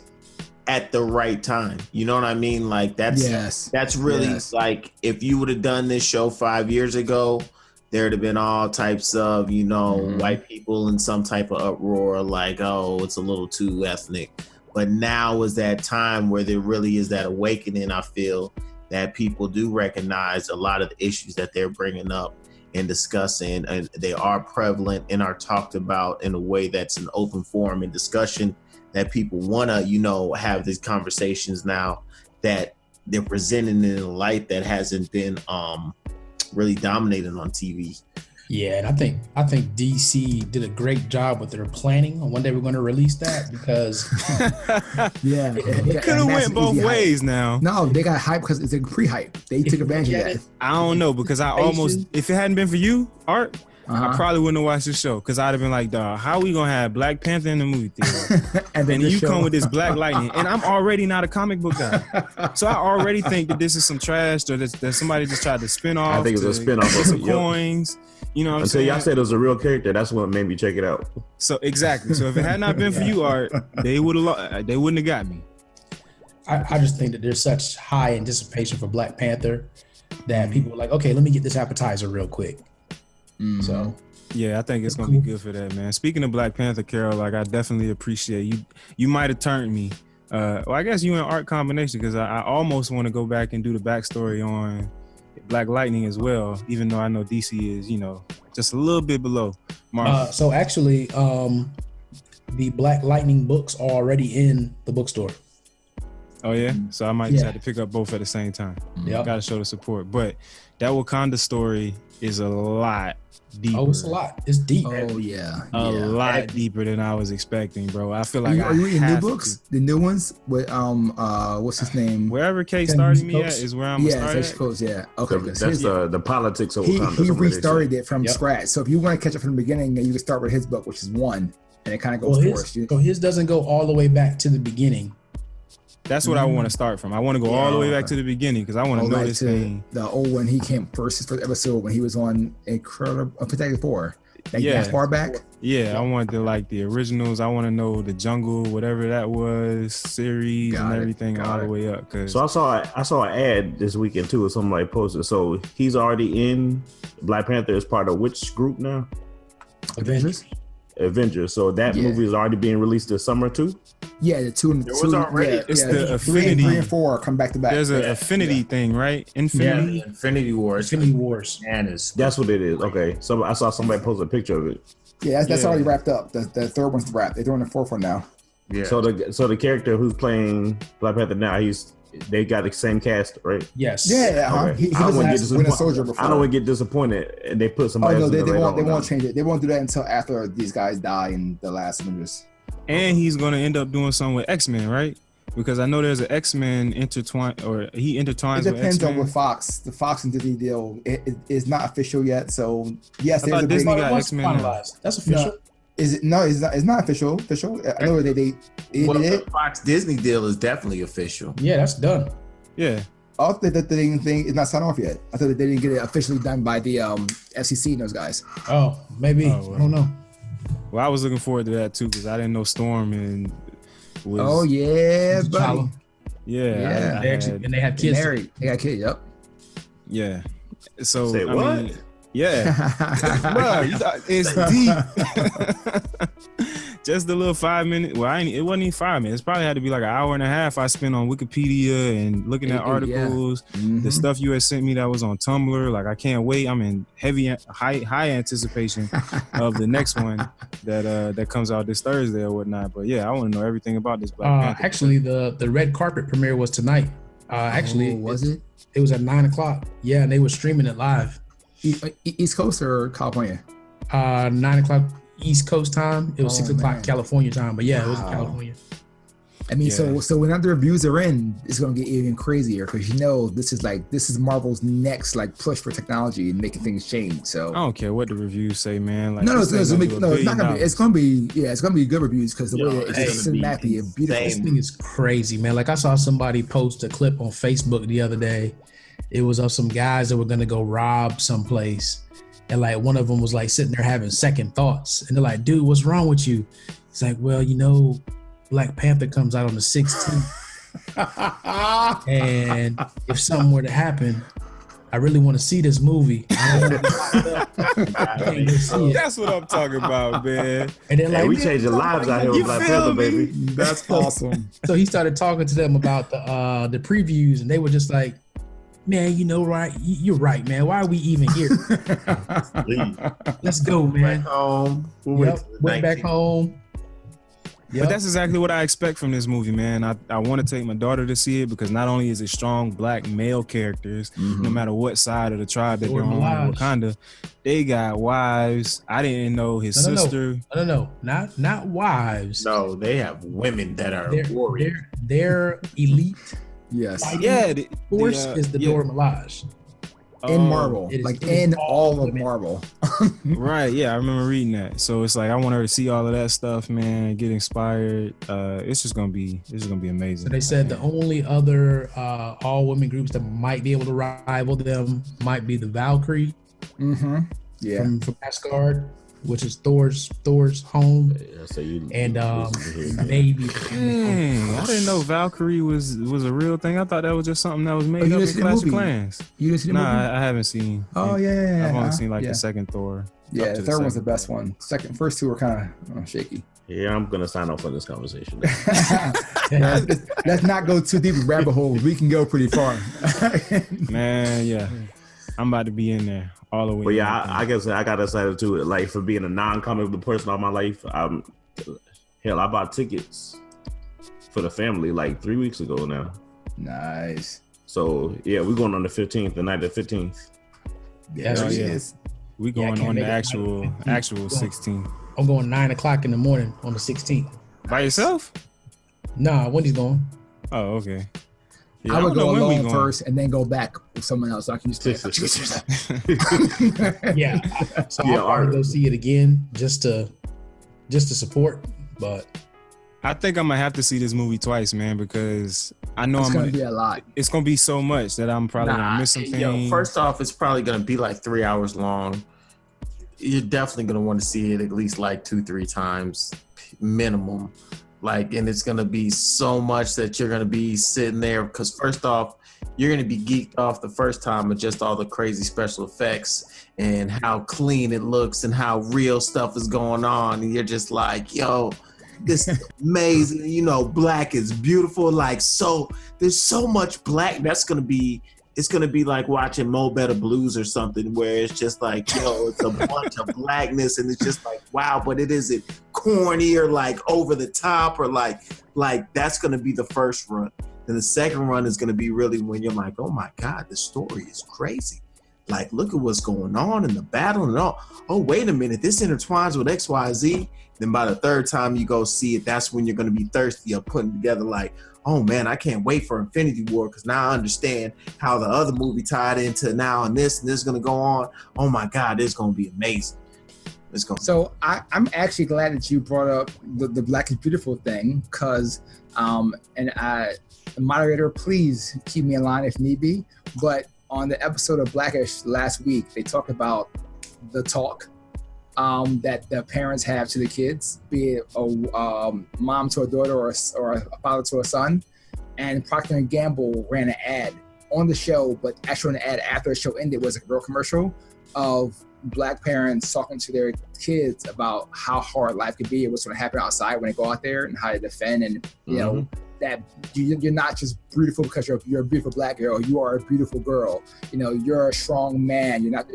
at the right time. You know what I mean? Like that's really like if you would have done this show 5 years ago, there'd have been all types of white people in some type of uproar, like, oh, it's a little too ethnic. But now is that time where there really is that awakening. I feel that people do recognize a lot of the issues that they're bringing up and discussing, and they are prevalent and are talked about in a way that's an open forum and discussion that people want to, have these conversations now, that they're presenting in a light that hasn't been really dominated on TV. Yeah, and I think DC did a great job with their planning on when they were going to release that, because it could have went both ways. Now, no, they got hype because it's a pre-hype. They took advantage of that. I don't know, because I almost, if it hadn't been for you, Art, I probably wouldn't have watched the show, because I'd have been like, dog, how are we gonna have Black Panther in the movie theater? and then you come with this Black Lightning, and I'm already not a comic book guy, so I already think that this is some trash, or that somebody just tried to spin off. I think it's a spin off of some coins. You know what I'm saying? Until y'all said it was a real character, that's what made me check it out. So exactly. So if it had not been for you, Art, they wouldn't have got me. I just think that there's such high anticipation for Black Panther that people are like, okay, let me get this appetizer real quick. So yeah, I think it's gonna be good for that, man. Speaking of Black Panther, Carol, like I definitely appreciate you. You might have turned me. Well, I guess you and Art combination, because I almost want to go back and do the backstory on Black Lightning as well, even though I know DC is, just a little bit below Marvel. So actually, the Black Lightning books are already in the bookstore. Oh yeah, so I might just have to pick up both at the same time. Yeah, gotta show the support. But that Wakanda story is a lot deeper. Oh, it's a lot. It's deep. Oh yeah, a lot deeper than I was expecting, bro. I feel like are you reading new books? The new ones with what's his name? Wherever Kate started me at is where I'm gonna start. Yeah, okay. That's the politics of Wakanda. He restarted it from scratch. So if you want to catch up from the beginning, you can start with his book, which is 1, and it kind of goes forward. So his doesn't go all the way back to the beginning. That's what I want to start from. I want to go all the way back to the beginning, because I want to know this thing. The old one, he came his first episode when he was on Fantastic Four. That far back. Yeah, I want the originals. I want to know the Jungle, whatever that was, series and everything all the way up. So I saw an ad this weekend too, or somebody posted. So he's already in Black Panther as part of which group now? Avengers. So that movie is already being released this summer too. Yeah, the 2 and the 2. Already. It's the Affinity. 3 and 4 come back to back. There's an Affinity thing, right? Infinity. Yeah, Infinity Wars. Infinity Wars. That's what it is. Okay, so I saw somebody post a picture of it. Yeah, that's already wrapped up. The third one's wrapped. They're doing the fourth one now. Yeah. So the character who's playing Black Panther now, they got the same cast, right? Yes. Yeah. Okay. He doesn't win a soldier before. I don't want to get disappointed, and they put somebody else. They won't change it. They won't do that until after these guys die in the last Avengers. And he's going to end up doing something with X-Men, right? Because I know there's an X-Men intertwined, or he intertwines with X-Men. It depends on with Fox. The Fox and Disney deal is not official yet. So yes, I thought Disney got X-Men. That's official. No, is it? No, it's not official. I know they did the Fox Disney deal is definitely official. Yeah, that's done. Yeah. I thought that the thing is not signed off yet. I thought that they didn't get it officially done by the FCC and those guys. Oh, maybe. I don't know. Well, I was looking forward to that too because I didn't know Storm and was. Oh yeah, buddy. Yeah. And they have kids. Married. They got kids. Yep. Yeah. So Say I what? mean, yeah. Bruh, you thought it's deep. Just a little 5 minutes. Well, it wasn't even 5 minutes. It probably had to be like an hour and a half I spent on Wikipedia and looking at articles. The stuff you had sent me that was on Tumblr. Like, I can't wait. I'm in high anticipation of the next one that comes out this Thursday or whatnot. But yeah, I want to know everything about this Black Panther. Actually, the red carpet premiere was tonight. Was it? It was at 9:00. Yeah, and they were streaming it live. East Coast or California? 9:00 East Coast time. It was 6:00 California time. But yeah, it was in California. I mean, so when other reviews are in, it's gonna get even crazier because this is Marvel's next like push for technology and making things change. So I don't care what the reviews say, man. Like, it's not gonna be. It's gonna be good reviews because the way that it's cinematic and beautiful. This thing is crazy, man. Like I saw somebody post a clip on Facebook the other day. It was of some guys that were gonna go rob someplace, and like one of them was like sitting there having second thoughts, and they're like, "Dude, what's wrong with you?" It's like, "Well, Black Panther comes out on the 16th. And if something were to happen, I really want to see this movie. I don't want to get see it." That's what I'm talking about, man. And then we changing lives out here with Black Panther, baby. That's awesome. So he started talking to them about the previews, and they were just like, "Man, right? You're right, man. Why are we even here? Let's go, man." Back home. Went back home. But that's exactly what I expect from this movie, man. I want to take my daughter to see it because not only is it strong Black male characters, no matter what side of the tribe that they're on in Wakanda, they got wives. I didn't know his sister. No, not wives. No, they have women that are warriors. They're elite. Yes. Force is the Dora Milaje. In Marvel, in all of Marvel. Right, yeah, I remember reading that. So it's like I want her to see all of that stuff, man, get inspired. It's gonna be amazing. So they said the only other all women groups that might be able to rival them might be the Valkyrie. Yeah. From Asgard, which is Thor's home. Yeah, so and maybe. I didn't know Valkyrie was a real thing. I thought that was just something that was made up in Clash of Clans. You didn't see the movie? I haven't seen. Oh yeah. I've only seen the second Thor. Yeah, the third one's the best one. First two were kind of shaky. Yeah, I'm gonna sign off on this conversation. Let's not go too deep in rabbit hole. We can go pretty far. Man, yeah, I'm about to be in there all the way. But yeah, I guess I got excited too. Like for being a non-comic book person all my life, I bought tickets for the family like 3 weeks ago now. Nice. So yeah, we're going on the 15th, the night of the 15th. Yeah. We going on the actual 16th. I'm going 9:00 in the morning on the 16th. By yourself? Nah, Wendy's going. Oh, okay. Yeah, I would go alone first and then go back with someone else. So I can just yeah. So I'll probably go see it again just to support. But I think I'm gonna have to see this movie twice, man, because I know it's gonna be a lot. It's gonna be so much that I'm probably gonna miss something. Yo, first off, it's probably gonna be like 3 hours long. You're definitely gonna want to see it at least like 2-3 times minimum. And it's gonna be so much that you're gonna be sitting there because first off, you're gonna be geeked off the first time with just all the crazy special effects and how clean it looks and how real stuff is going on, and you're just like, yo, this is amazing. Black is beautiful. There's so much black. It's gonna be like watching Mo Better Blues or something where it's just like, yo, it's a bunch of blackness and it's just like, wow, but it isn't corny or like over the top or like that's gonna be the first run. Then the second run is gonna be really when you're like, oh my God, the story is crazy. Like, look at what's going on in the battle and all. Oh, wait a minute, this intertwines with XYZ. Then by the third time you go see it, that's when you're gonna be thirsty of putting together like, oh man, I can't wait for Infinity War because now I understand how the other movie tied into now and this is going to go on. Oh my God, it's going to be amazing. So I'm actually glad that you brought up the Black is Beautiful thing because, the moderator, please keep me in line if need be. But on the episode of Blackish last week, they talked about the talk that the parents have to the kids, be it a mom to a daughter or a father to a son. And Procter & Gamble ran an ad on the show, but actually an ad after the show ended was a real commercial of Black parents talking to their kids about how hard life could be and what's going to happen outside when they go out there and how to defend. And, you know, that you're not just beautiful because you're a beautiful Black girl. You are a beautiful girl. You know, you're a strong man. You're not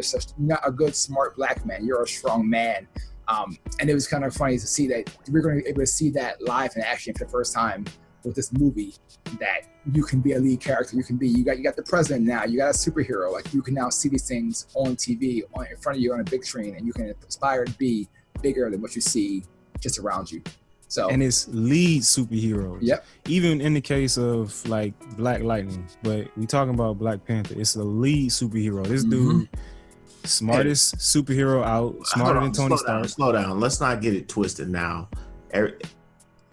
a good, smart Black man. You're a strong man. And it was kind of funny to see that we're going to be able to see that live in action for the first time with this movie, that you can be a lead character. You got the president now. You got a superhero. Like, you can now see these things on TV, in front of you on a big screen, and you can aspire to be bigger than what you see just around you. So, and it's lead superheroes. Yep. Even in the case of like Black Lightning, but we talking about Black Panther. It's a lead superhero. This dude, smartest superhero out, smarter than Tony Stark. Slow down. Let's not get it twisted now.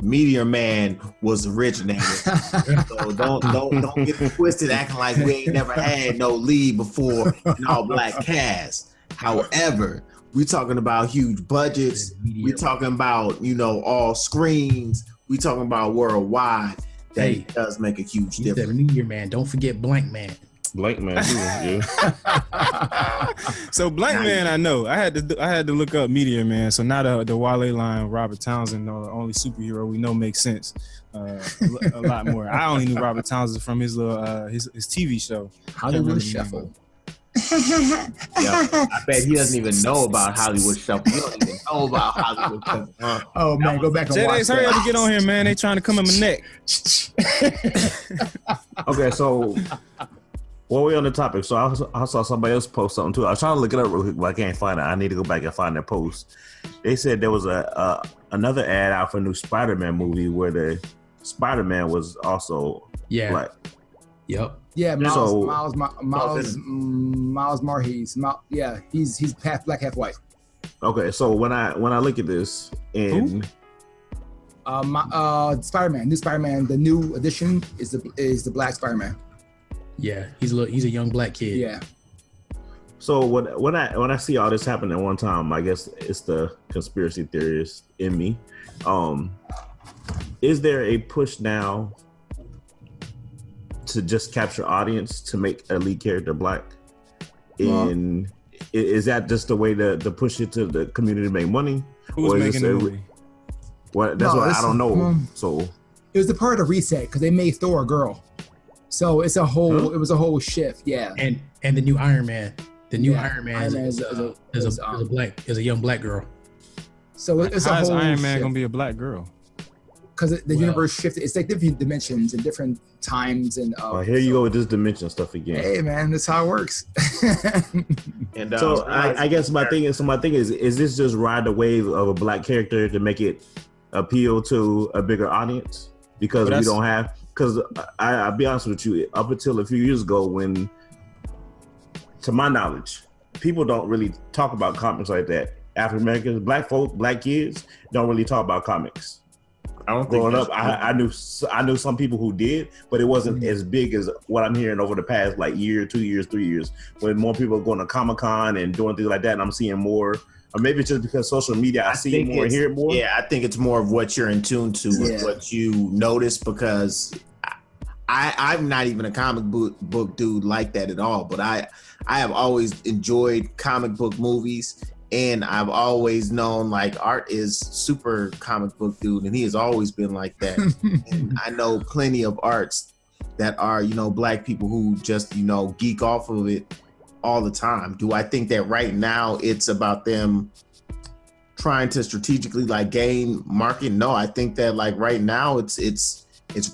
Meteor Man was originated, so don't get it twisted, acting like we ain't never had no lead before an all Black cast. However, we talking about huge budgets. We talking about, you know, all screens. We talking about worldwide. That does make a huge difference. That Meteor Man. Don't forget Blank Man. Blank Man, yeah. So Blank Man, I know. I had to look up Meteor Man. So now the Wale line, Robert Townsend, the only superhero we know, makes sense a lot more. I only knew Robert Townsend from his little his TV show. Hollywood Shuffle. Yeah, I bet he doesn't even know about Hollywood Shuffle. He don't even know about Hollywood Shuffle. Oh man, go back and Jay watch Dace, hurry up and get on here, man. They trying to come in my neck. Okay, so while we're on the topic, so I saw somebody else post something too. I was trying to look it up real quick, but I can't find it. I need to go back and find that post. They said there was another ad out for a new Spider-Man movie where the Spider-Man was also Black. Yep. Yeah, Miles Morales. Yeah, he's half Black, half white. Okay, so when I look at this and Spider-Man, new Spider-Man, the new edition is the Black Spider-Man. Yeah, he's a young Black kid. Yeah. So when I see all this happen at one time, I guess it's the conspiracy theorist in me. Is there a push now to just capture audience to make a lead character Black? And is that just the way to push it to the community to make money? Who's making the movie? What I don't know. So it was the part of the reset because they made Thor a girl. So it's a whole. It was a whole shift, yeah. And the new Iron Man, Iron Man is a young Black girl. So it's How a is whole. Iron Man shift. gonna be a Black girl? Because the universe shifted. It's like different dimensions and different times and. Here you go with this dimension stuff again. Hey man, that's how it works. And so I guess my thing is this just ride the wave of a Black character to make it appeal to a bigger audience? Because we don't have. Because I'll be honest with you, up until a few years ago, when, to my knowledge, people don't really talk about comics like that. African Americans, Black folk, Black kids don't really talk about comics. I don't Growing up, I knew some people who did, but it wasn't as big as what I'm hearing over the past like year, 2 years, 3 years, when more people are going to Comic-Con and doing things like that, and I'm seeing more. Or maybe it's just because social media, I see it more and hear it more. Yeah, I think it's more of what you're in tune to, what you notice, because I'm not even a comic book dude like that at all. But I have always enjoyed comic book movies, and I've always known like Art is super comic book dude, and he has always been like that. And I know plenty of arts that are, you know, Black people who just, you know, geek off of it all the time. Do I think that right now it's about them trying to strategically like gain market? No, I think that like right now it's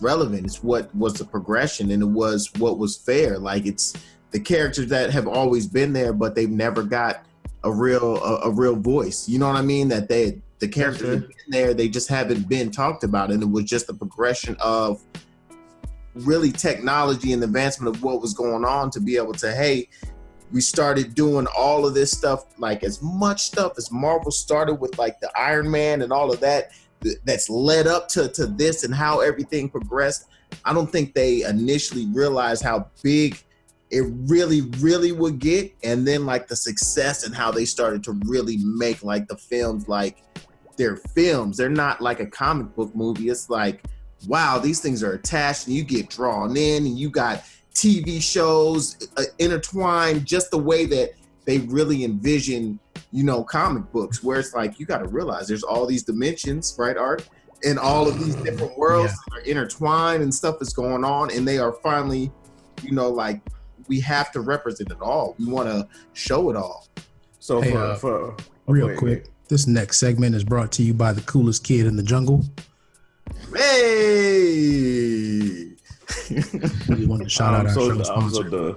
relevant. It's what was the progression, and it was what was fair. Like it's the characters that have always been there, but they've never got a real voice. You know what I mean? That the characters have been there, they just haven't been talked about, and it was just the progression of really technology and the advancement of what was going on to be able to, hey, we started doing all of this stuff, like as much stuff as Marvel started with like the Iron Man and all of that, that's led up to this and how everything progressed. I don't think they initially realized how big it really, really would get, and then like the success and how they started to really make like the films like they're films. They're not like a comic book movie. It's like, wow, these things are attached and you get drawn in, and you got TV shows intertwined just the way that they really envision, you know, comic books, where it's like you got to realize there's all these dimensions, right, Art? And all of these different worlds are intertwined and stuff is going on, and they are finally, you know, like we have to represent it all. We want to show it all. So Hey, for real quick, this next segment is brought to you by the coolest kid in the jungle. Hey! We wanted to shout out our show sponsor.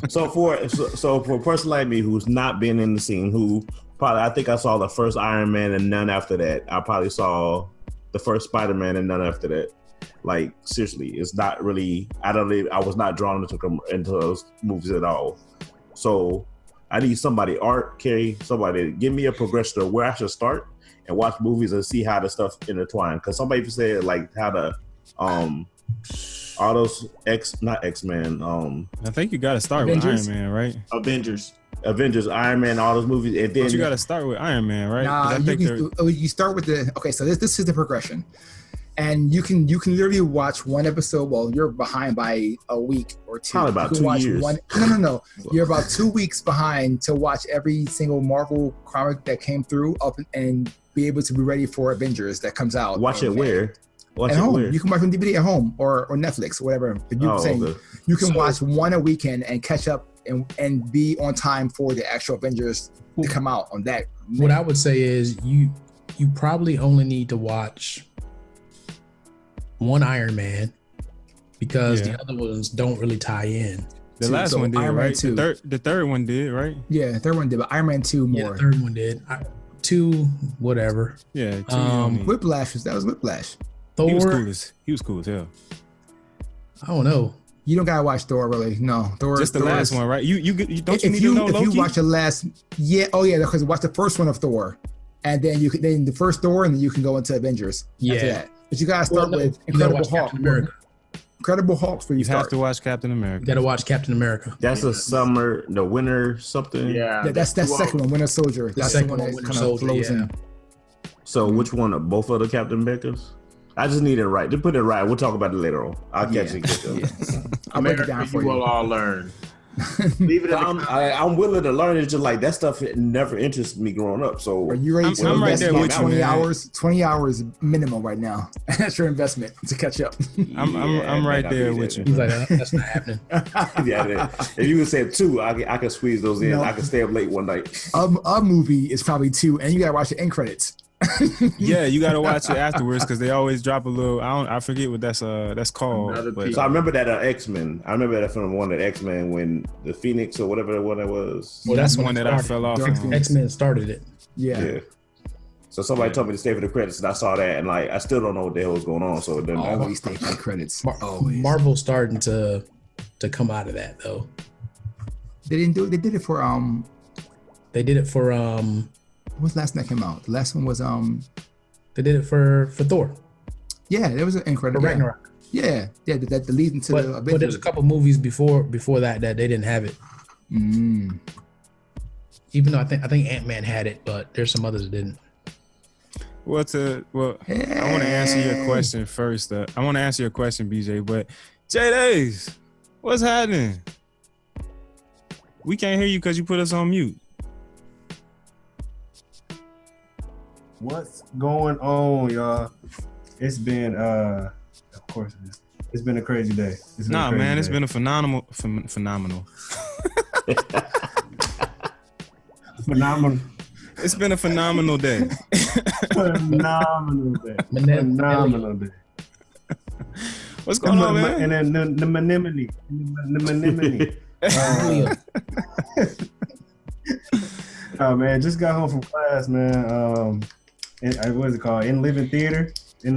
So for a person like me who's not been in the scene, who probably, I think I saw the first Iron Man and none after that. I probably saw the first Spider-Man and none after that. Like, seriously, it's not really, I was not drawn into those movies at all. So I need somebody, Art, Carrie, somebody to give me a progression of where I should start and watch movies and see how the stuff intertwine. Because somebody said like how the all those not X-Men. I think you got to start Avengers? with Iron Man, right? Avengers, Iron Man, all those movies, and then But you got to start with Iron Man, right? 'Cause Nah, I think you start with the okay. So this is the progression, and you can literally watch one episode. Well, you're behind by a week or two. Probably about you can 2 watch years. No. You're about 2 weeks behind to watch every single Marvel comic that came through up and be able to be ready for Avengers that comes out. watch it where? Watch At it home, where? you can watch on DVD at home or Netflix, whatever. But Okay. you can So- watch one a weekend and catch up and be on time for the actual Avengers to come out on that. What I would say is you probably only need to watch one Iron Man because Yeah. the other ones don't really tie in. the last so one did, Iron Man right? 2. The third one did, right? Yeah, third one did, but Iron Man 2 Yeah, more. the third one did. Two, whatever. Yeah. Whiplash was Whiplash. Thor, He was cool as hell. I don't know. You don't gotta watch Thor really. No, Thor. Just the Thor last is- one, right? You don't you If need to know if you Loki? watch the last, because watch the first one of Thor, and then then the first Thor, and then you can go into Avengers after Yeah. that. But you gotta start with You gotta Incredible watch Hulk. Captain America. Incredible Hulk's where you You have start. to watch Captain You America. gotta watch Captain America. That's the winter something. Yeah, that's second one, Winter Soldier. That's the second one one, that Winter kind of Soldier, flows yeah. in. So which one? Of both of the Captain Americas? I just need it right. Just put it right. We'll talk about it later on. I'll catch it. I'll break it down for you you. will all learn. Leave it in the I'm willing to learn. It's just like that stuff never interested me growing up. So Are you ready to I'm right invest there about with you, 20 man. hours? 20 hours minimum right now. That's your investment to catch up. I'm right man, there I'll be with you. He's like, that's not happening. yeah, if you would say 2, I can squeeze those in. No. I can stay up late one night. A movie is probably 2, and you gotta watch the end credits. Yeah, you got to watch it afterwards because they always drop a little. I forget what that's called. Another But piece. So I remember that X-Men. I remember that from one of X-Men when the Phoenix or whatever one it was. Well, that's when one it that I started. fell off Dark on. Phoenix. X-Men started it. Yeah. Yeah. So somebody told me to stay for the credits, and I saw that, and like I still don't know what the hell was going on. So then Always stay for the credits. Always. Marvel's starting to come out of that though. They didn't do it. They did it for They did it for what's the last one that came out? The last one was they did it for Thor. yeah, there was an end credit. For Ragnarok. Yeah, that the lead into the But there's Avengers. a couple movies before that they didn't have it. Mm. Even though I think Ant-Man had it, but there's some others that didn't. I want to answer your question first. I want to answer your question, BJ. But Jay Dace, what's happening? We can't hear you because you put us on mute. What's going on, y'all? It's been, of course, it's been a crazy day. Nah, man, it's been a phenomenal. phenomenal, It's been a phenomenal day. phenomenal day. Phenomenal day. What's going on, man? And then the Menemone. Oh man, just got home from class, man. What is it called? In Living Theater. Yeah,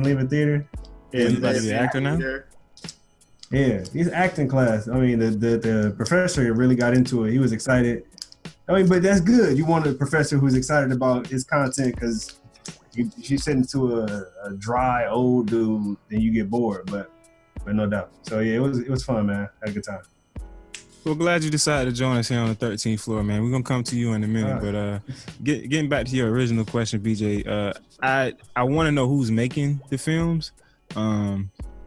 you about to be an actor now? Yeah, he's acting class. I mean, the professor really got into it. He was excited. I mean, but that's good. You want a professor who's excited about his content because you sit into a dry old dude, then you get bored. But but no doubt. So yeah, it was fun, man. Had a good time. Well, glad you decided to join us here on the 13th floor, man. We're gonna come to you in a minute, Right. but getting back to your original question, BJ, I want to know who's making the films,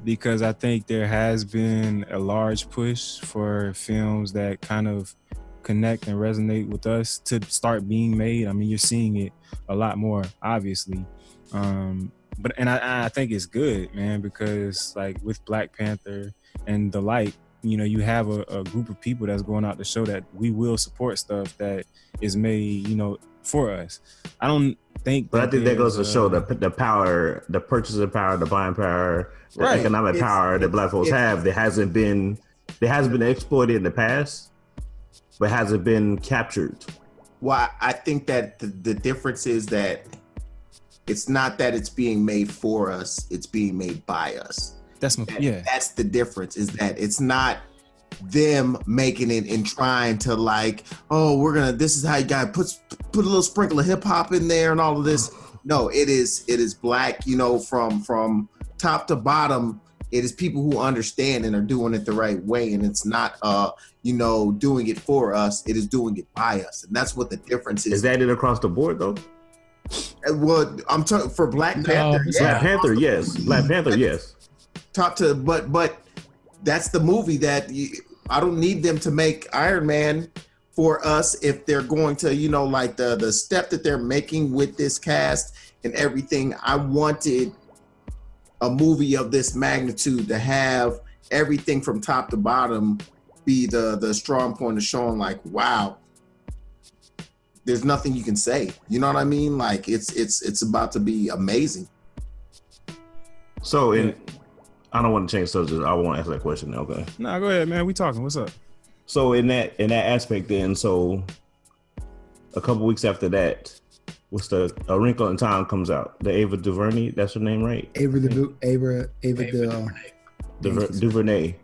because I think there has been a large push for films that kind of connect and resonate with us to start being made. I mean, you're seeing it a lot more, obviously, but I think it's good, man, because like with Black Panther and the like, you know, you have a group of people that's going out to show that we will support stuff that is made, you know, for us. I don't think, but I think that goes to show the power, the purchasing power, the buying power, the Right. economic power that Black folks have that hasn't been exploited in the past, but hasn't been captured. Well, I think that the difference is that it's not that it's being made for us, it's being made by us. That's That's the difference, is that it's not them making it and trying to like, oh, this is how you got put a little sprinkle of hip hop in there and all of this. No, it is Black, you know, from top to bottom. It is people who understand and are doing it the right way, and it's not you know, doing it for us, it is doing it by us. And that's what the difference is. Is that it across the board though? Well, I'm talking for Black Panther. Black Panther, yes. Black Panther, yes. Top to, but that's the movie that I don't need them to make Iron Man for us if they're going to, you know, like the step that they're making with this cast and everything. I wanted a movie of this magnitude to have everything from top to bottom be the strong point of showing like, wow, there's nothing you can say. You know what I mean? Like it's about to be amazing. So I don't want to change subjects. I want to ask that question. Okay. No, go ahead, man. We talking. What's up? So in that aspect, then, so a couple weeks after that, what's A Wrinkle in Time comes out. The Ava DuVernay, that's her name, right? Ava DuVernay.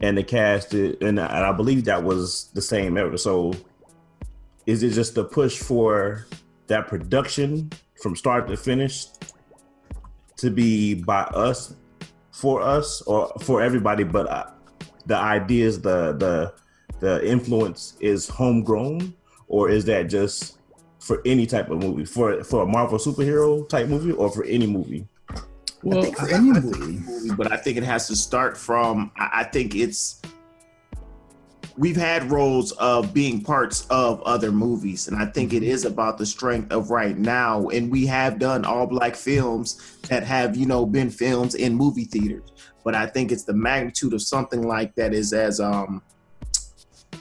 And the cast, and I believe that was the same ever. So is it just a push for that production from start to finish to be by us, for us, or for everybody, but the ideas, the influence is homegrown, or is that just for any type of movie, for a Marvel superhero type movie, or for any movie? Well, I think for any movie, but I think it has to start from. I think we've had roles of being parts of other movies, and I think it is about the strength of right now. And we have done all Black films that have, you know, been films in movie theaters. But I think it's the magnitude of something like that is as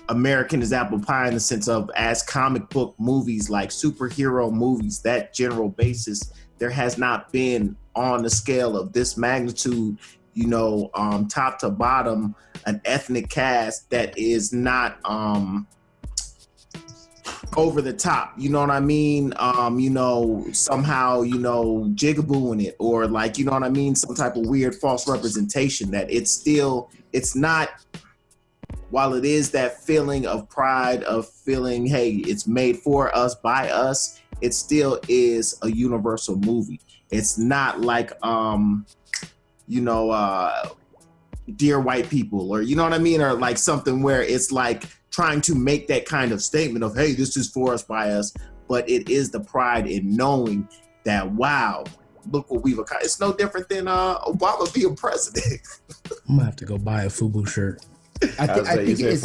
American as apple pie, in the sense of as comic book movies, like superhero movies, that general basis, there has not been on the scale of this magnitude, you know, top to bottom, an ethnic cast that is not over the top, you know what I mean? You know, somehow, you know, jigabooing it, or like, you know what I mean? Some type of weird false representation that it's not, while it is that feeling of pride of feeling, hey, it's made for us, by us, it still is a universal movie. It's not like, you know, Dear White People, or you know what I mean? Or like something where it's like trying to make that kind of statement of, hey, this is for us, by us. But it is the pride in knowing that, wow, look what we've accomplished. It's no different than Obama being president. I'm gonna have to go buy a FUBU shirt. I think it's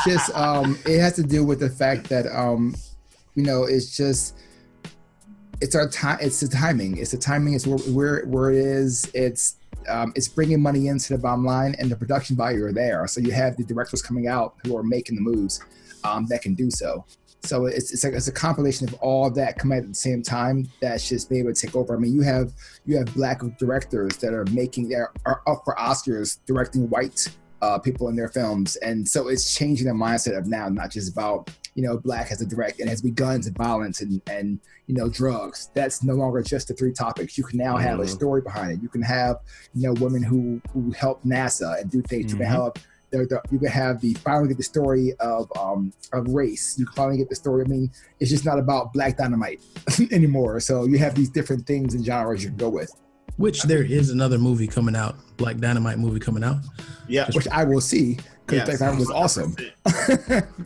just it has to do with the fact that you know, it's our time. It's the timing. It's the timing. It's where it is. It's bringing money into the bottom line, and the production value are there. So you have the directors coming out who are making the moves that can do so. So it's a compilation of all that coming at the same time that's just be able to take over. I mean, you have Black directors that are up for Oscars directing white people in their films, and so it's changing the mindset of now, not just about, you know, Black as a direct and has begun to violence and you know, drugs. That's no longer just the three topics. You can now have a story behind it. You can have, you know, women who help NASA and do things. You can have you can have finally get the story of race. You can finally get the story. I mean, it's just not about Black Dynamite anymore. So you have these different things and genres you can go with. Which there is another movie coming out, Black Dynamite movie coming out. Yeah, Which I will see because Yes. that was awesome.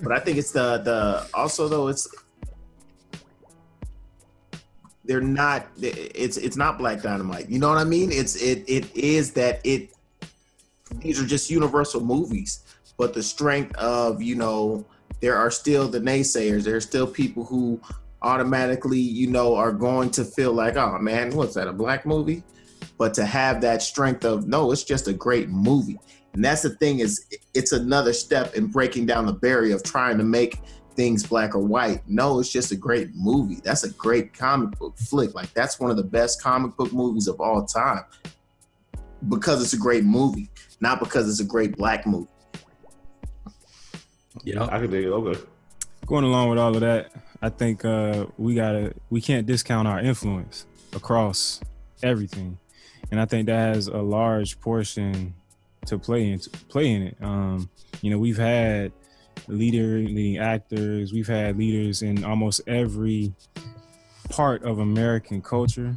but I think it's the also though they're not it's not Black Dynamite. You know what I mean? It is that these are just universal movies, but the strength of, you know, there are still the naysayers. There are still people who automatically, you know, are going to feel like, oh man, what's that, a black movie? But to have that strength of, no, it's just a great movie. And that's the thing, is it's another step in breaking down the barrier of trying to make things black or white. No, it's just a great movie. That's a great comic book flick. Like, that's one of the best comic book movies of all time, because it's a great movie, not because it's a great black movie. Yeah, I could dig it. Okay. Going along with all of that, I think we can't discount our influence across everything, and I think that has a large portion to play in it. You know, we've had leading actors, we've had leaders in almost every part of American culture,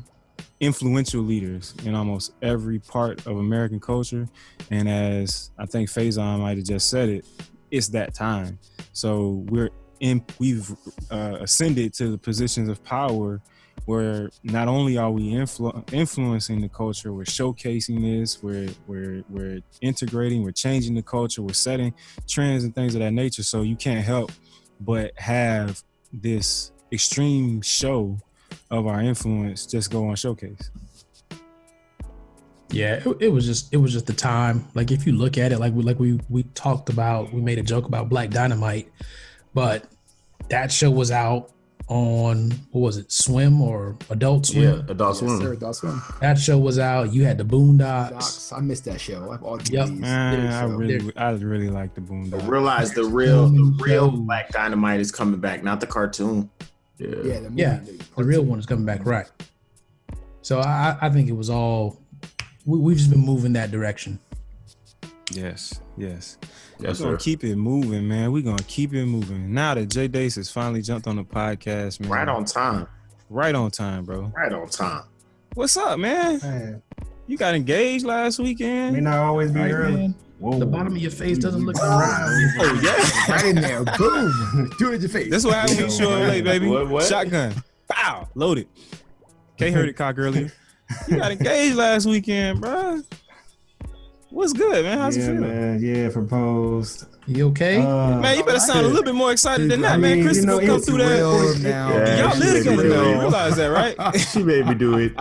influential leaders in almost every part of American culture, and as I think Faison might have just said it, it's that time. So we've ascended to the positions of power where not only are we influencing the culture, we're showcasing this, we're integrating, we're changing the culture, we're setting trends and things of that nature. So you can't help but have this extreme show of our influence just go on showcase. yeah. It was just the time. Like, if you look at it, like we talked about, we made a joke about Black Dynamite, but that show was out on, what was it, Swim or Adult Swim? Yeah, Adult Yes, Swim. sir, Adult Swim. That show was out. You had the Boondocks. Docs, I missed that show. I've all Yep. Man, I really like the Boondocks. But realize the real Black Dynamite is coming back, not the cartoon. Yeah. Yeah, the movie, Yeah, the real one is coming back, right? So I think it was all, we've just been moving that direction. Yes. Yes, We're gonna sir. keep it moving, man. We're gonna keep it moving. Now that Jay Dace has finally jumped on the podcast, man. Right on time. Right on time, bro. Right on time. What's up, man? Man, You got engaged last weekend? may not always be Right, early. man. Whoa. The bottom of your face doesn't look right. Oh, yeah. right in there. Boom. Do it in your face. That's what happens when you show up late, baby. What? Shotgun. Pow. Loaded. Kay heard it cock earlier. You got engaged last weekend, bro. What's good, man? How's it Yeah, feel? man. Yeah, proposed. You okay? Man, you better sound a little bit more excited than that, I man. mean, Christopher, you know, come it's through that. real now. Yeah. Y'all she live made me together do though. it. You realize that, right? She made me do it.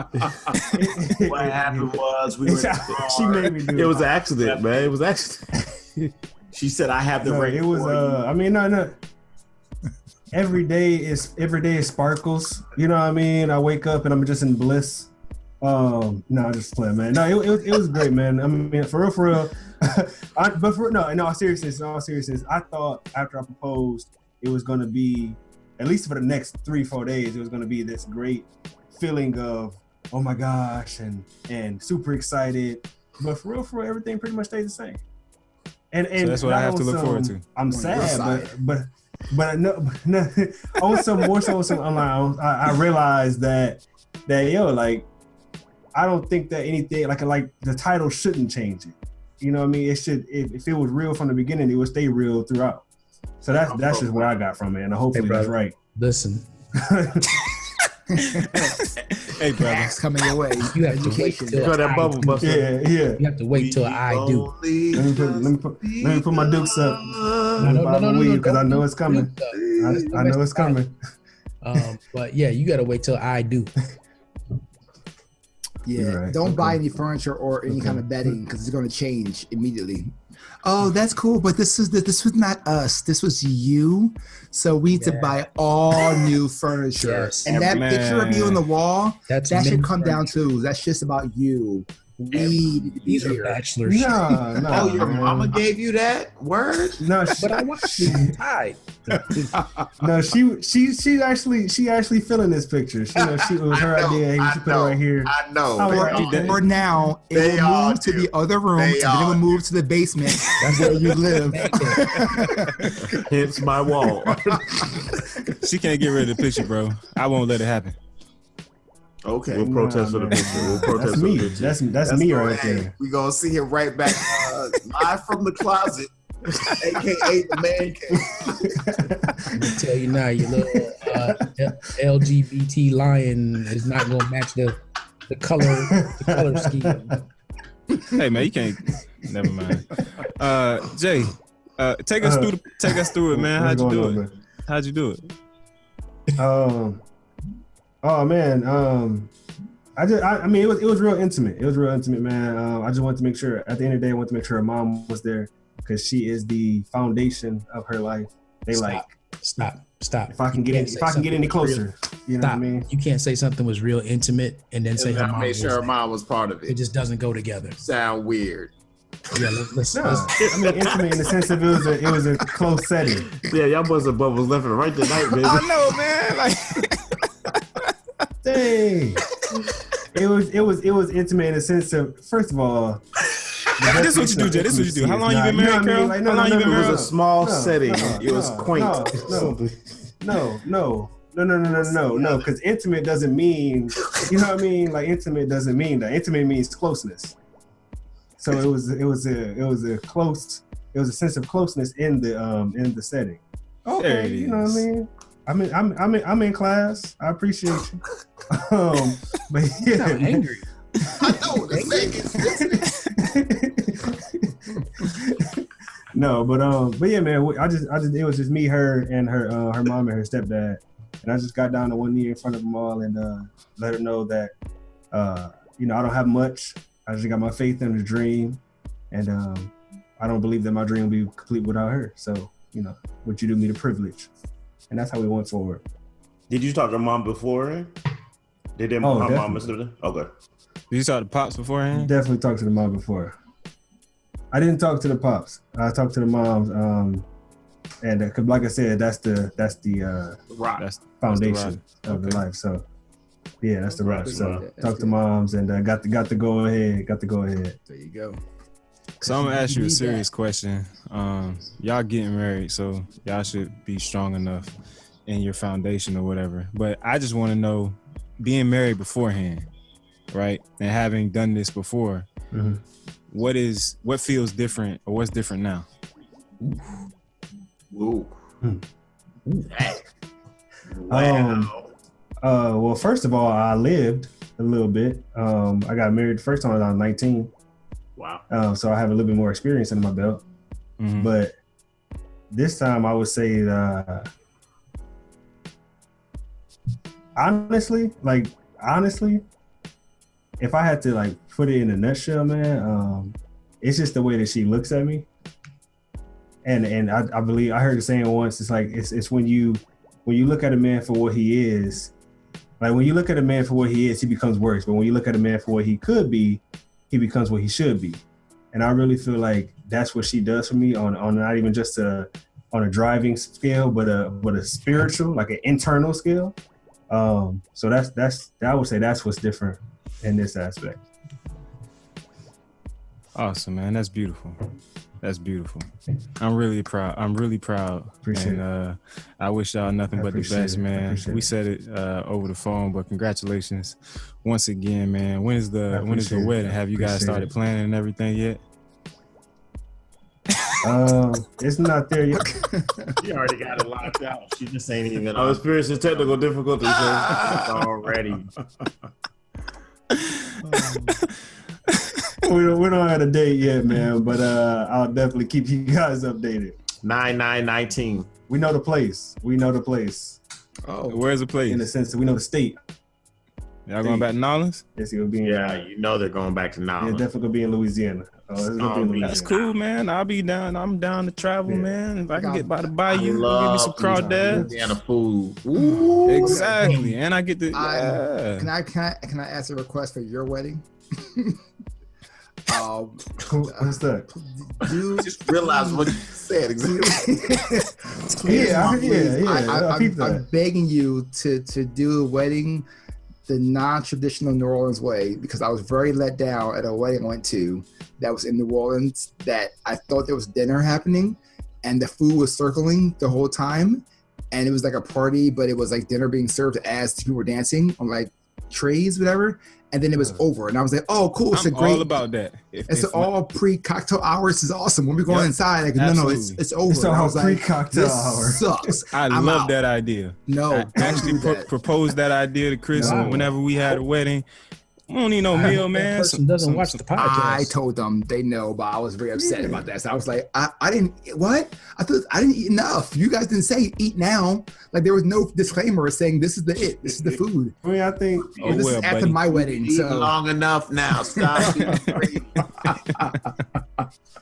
What happened was we were in the She car. made me do it. It was an accident, man. It was an accident. She said, I have the No, ring. it was for you." I mean, no. Every day is sparkles. You know what I mean? I wake up and I'm just in bliss. No, just playing, man. No, it was great, man. I mean, for real. In all seriousness, I thought after I proposed, it was gonna be, at least for the next 3-4 days, it was gonna be this great feeling of, oh my gosh, and super excited. But for real, everything pretty much stayed the same. And So that's what I have to look forward to. I'm your sad, side. but no, on some online, I realized that yo, like, I don't think that anything like the title shouldn't change it. You know what I mean? It should, if it was real from the beginning, it would stay real throughout. So that's just what I got from it, and hopefully Hey, that's brother. right. Listen, Hey, brother. Facts coming your way. you have to wait Education. till Got that bubble buster. Yeah. you have to wait till I do. Let me put my dukes up. No, Because I don't know do it's coming. Duke up. I know it's coming. But yeah, you gotta wait till I do. Yeah, You're right. don't Okay. buy any furniture or any kind of bedding because it's going to change immediately. Oh, that's cool, but this was not us. This was you. So we need to Yeah. buy all new furniture. Yes. And that Man. picture of you on the wall, That's that should men's come down furniture. too. That's just about you. We need to be These are here. bachelors. No. Oh, your man. mama gave you that word? No, But I watched these tied. no, she's actually feeling this picture. It was her I know, idea. I She put it know. right here. I know. Oh, Or now it They will all move to do. the other room, They and then it all will move to the basement. That's where you live. Hence my wall. She can't get rid of the picture, bro. I won't let it happen. Okay. We'll protest for the picture. We'll protest That's for me. the picture. That's me right Hey, there. we gonna see him right back live from the closet, aka the man cave. I'm gonna tell you now, your little LGBT lion is not gonna match the color scheme. Hey man, you can't. Never mind. Jay, take us through it, man. How'd you do it? How'd you do it? Oh man. I mean, it was real intimate. It was real intimate, man. I just wanted to make sure. At the end of the day, I wanted to make sure her mom was there because she is the foundation of her life. Stop. If I can get any closer, you know what I mean. You can't say something was real intimate and then say her mom. Make sure her mom was part of it. It just doesn't go together. Sound weird. Yeah, let's I mean, intimate in the sense of it was a close setting. Yeah, y'all busting bubbles left and right tonight, baby. I know, man. Like, Dang. It was intimate in the sense of, first of all, this is what you do, Jay. This is what you do. How long you been married, Carol? How long you been It married? was a small setting. It was quaint. No. Because intimate doesn't mean, you know what I mean? Like intimate doesn't mean that. Intimate means closeness. So it was a sense of closeness in the setting. Okay, you know what I mean? I'm in class. I appreciate you. But yeah, I'm angry. I know the No, but yeah, man. I just it was just me, her, and her mom and her stepdad, and I just got down to one knee in front of them all and let her know that I don't have much. I just got my faith in the dream, and I don't believe that my dream will be complete without her. So would you do me the privilege? And that's how we went forward. Did you talk to mom before? Did her mom and sister? Okay. Did you talk to pops beforehand? Definitely talked to the mom before. I didn't talk to the pops. I talked to the moms, and cause like I said, that's the rock. That's foundation of the life. So yeah, that's the rock. So talked to moms and got the go ahead. There you go. So I'm gonna ask you a serious question. Y'all getting married, so y'all should be strong enough in your foundation or whatever. But I just want to know, being married beforehand, right, and having done this before, what feels different or what's different now? Ooh. Wow. Well, first of all, I lived a little bit. I got married the first time I was 19. Wow. So I have a little bit more experience under my belt. Mm-hmm. But this time I would say honestly, if I had to put it in a nutshell, man, it's just the way that she looks at me. And I believe I heard the saying once, it's when you look at a man for what he is, like when you look at a man for what he is, he becomes worse. But when you look at a man for what he could be, he becomes what he should be. And I really feel like that's what she does for me on not even just on a driving scale, but a spiritual, like an internal scale. So that's I would say that's what's different in this aspect. Awesome, man. That's beautiful. That's beautiful. I'm really proud. Appreciate it. I wish y'all nothing but the best, man. We said it over the phone, but congratulations once again, man. When is the wedding? Have you guys started planning and everything yet? It's not there yet. She already got it locked out. She just ain't even. I was experiencing technical difficulties already. We don't have a date yet, man, but I'll definitely keep you guys updated. 9/9/19. We know the place. Oh, where's the place? In the sense that we know the state. Y'all going back to Nolens? Yes, it'll be. They're going back to Nolens. Yeah, definitely gonna be in Louisiana. That's cool, man. I'll be down. I'm down to travel, man. If I can get by the bayou, give me some crawdads. Louisiana food. Ooh, exactly. And I get to. Can I ask a request for your wedding? What's that? Just realize what you said exactly. I'm begging you to do a wedding the non-traditional New Orleans way, because I was very let down at a wedding I went to that was in New Orleans, that I thought there was dinner happening and the food was circling the whole time, and it was like a party, but it was like dinner being served as people were dancing. I'm like, trays, whatever, and then it was over. And I was like, oh, cool. It's I'm a great. all about that. It's all pre-cocktail hours. Is awesome. When we go inside, like, no, it's over. It's And I all was like, pre-cocktail this hour. sucks. I I'm love out. that idea. No, I don't actually do that. proposed that idea to Chris No. whenever we had a wedding. We don't need no meal, That man. person doesn't watch the podcast. I told them they know, but I was very upset about that. So I was like, I didn't what? I thought I didn't eat enough. You guys didn't say eat now. Like there was no disclaimer saying this is the it. This is the food. I mean, I think Oh, this well, is after buddy. my wedding. Eating So long enough now. Stop.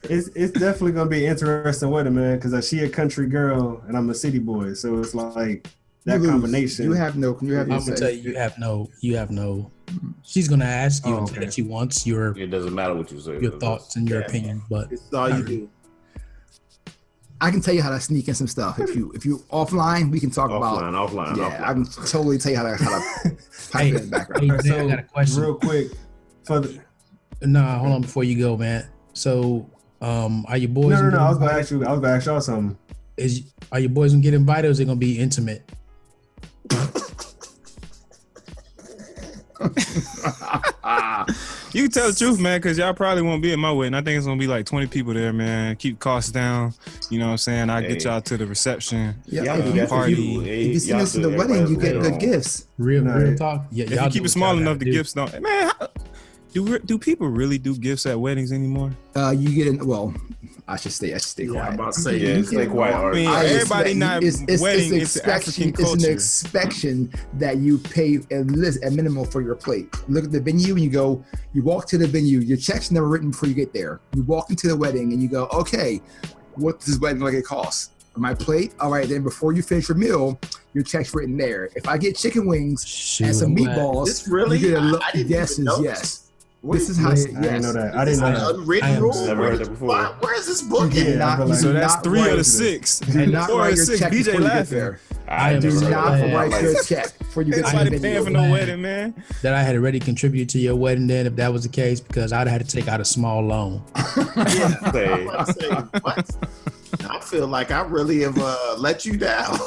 it's definitely gonna be an interesting wedding, man. Because she a country girl and I'm a city boy, so it's like that you lose. combination. You have no. I'm gonna tell you, you have no. She's gonna ask you Oh, okay. that she wants your It doesn't matter what you say. thoughts and your opinion, but It's all you do. I can tell you how to sneak in some stuff. If you offline, we can talk about. Offline. Yeah, I can totally tell you how to type Hey, it in the background. hey, Jay, I got a question. Real quick, for the Nah, hold on before you go, man. So, are your boys? no, gonna I was get gonna invited? ask y'all something. Are your boys gonna get invited, or is it gonna be intimate? You can tell the truth, man, because y'all probably won't be at my wedding. I think it's gonna be like 20 people there, man. Keep costs down. You know what I'm saying? I'll get y'all to the reception. Yeah, Y'all do if that for party. you. if you send us to the wedding, you get good gifts. Real Nah, talk. Yeah, If you keep it small enough, the gifts don't. Man, do people really do gifts at weddings anymore? You get in. Well, I should stay Yeah, I'm quiet. about to say, Yeah, stay quiet. I mean, I everybody expect- not wedding. It's African It's an culture. inspection that you pay at least a minimum for your plate. Look at the venue and you go. You walk to the venue. Your check's never written before you get there. You walk into the wedding and you go, okay, what does this wedding like it cost? My plate. All right, then before you finish your meal, your check's written there. If I get chicken wings and some meatballs, This really? you get I didn't yes even is know yes. What This is is how. I Yes. didn't know that. I didn't know an that. unwritten rule? Never heard that before. Where is this book? You at? do not. but You like- do So that's not 3 of the write- 6. Do not 4 write of your 6. check BJ before you get laughing. there. I am Do so not glad write your check before you get to the Anybody venue. paying for no wedding, man? that I had already contributed to your wedding. Then, if that was the case, because I'd have had to take out a small loan. Say, I'm about to say, what? I feel like I really have let you down.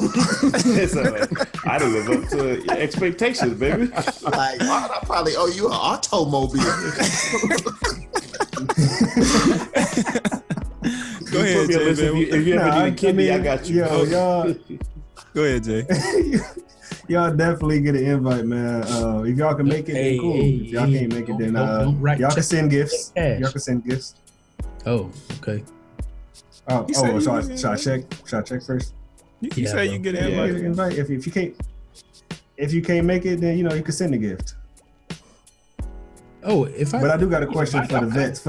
I didn't live up to expectations, baby. Like, why would I probably owe you an automobile? Go ahead, Put me on Jay. list. Man. If you ever Nah, need a kidney, I got you. Yo, y'all, Go ahead, Jay. y'all definitely get an invite, man. If y'all can make it, then cool. If y'all can't make it, then don't write y'all can checks. send gifts. Cash. Y'all can send gifts. Oh, okay. You said you Should I was- check? Should I check first? You Yeah, say bro. you get Yeah, an get invite. an invite. If you can't make it, then you can send the gift. Oh, if I But I do got a question for the vets.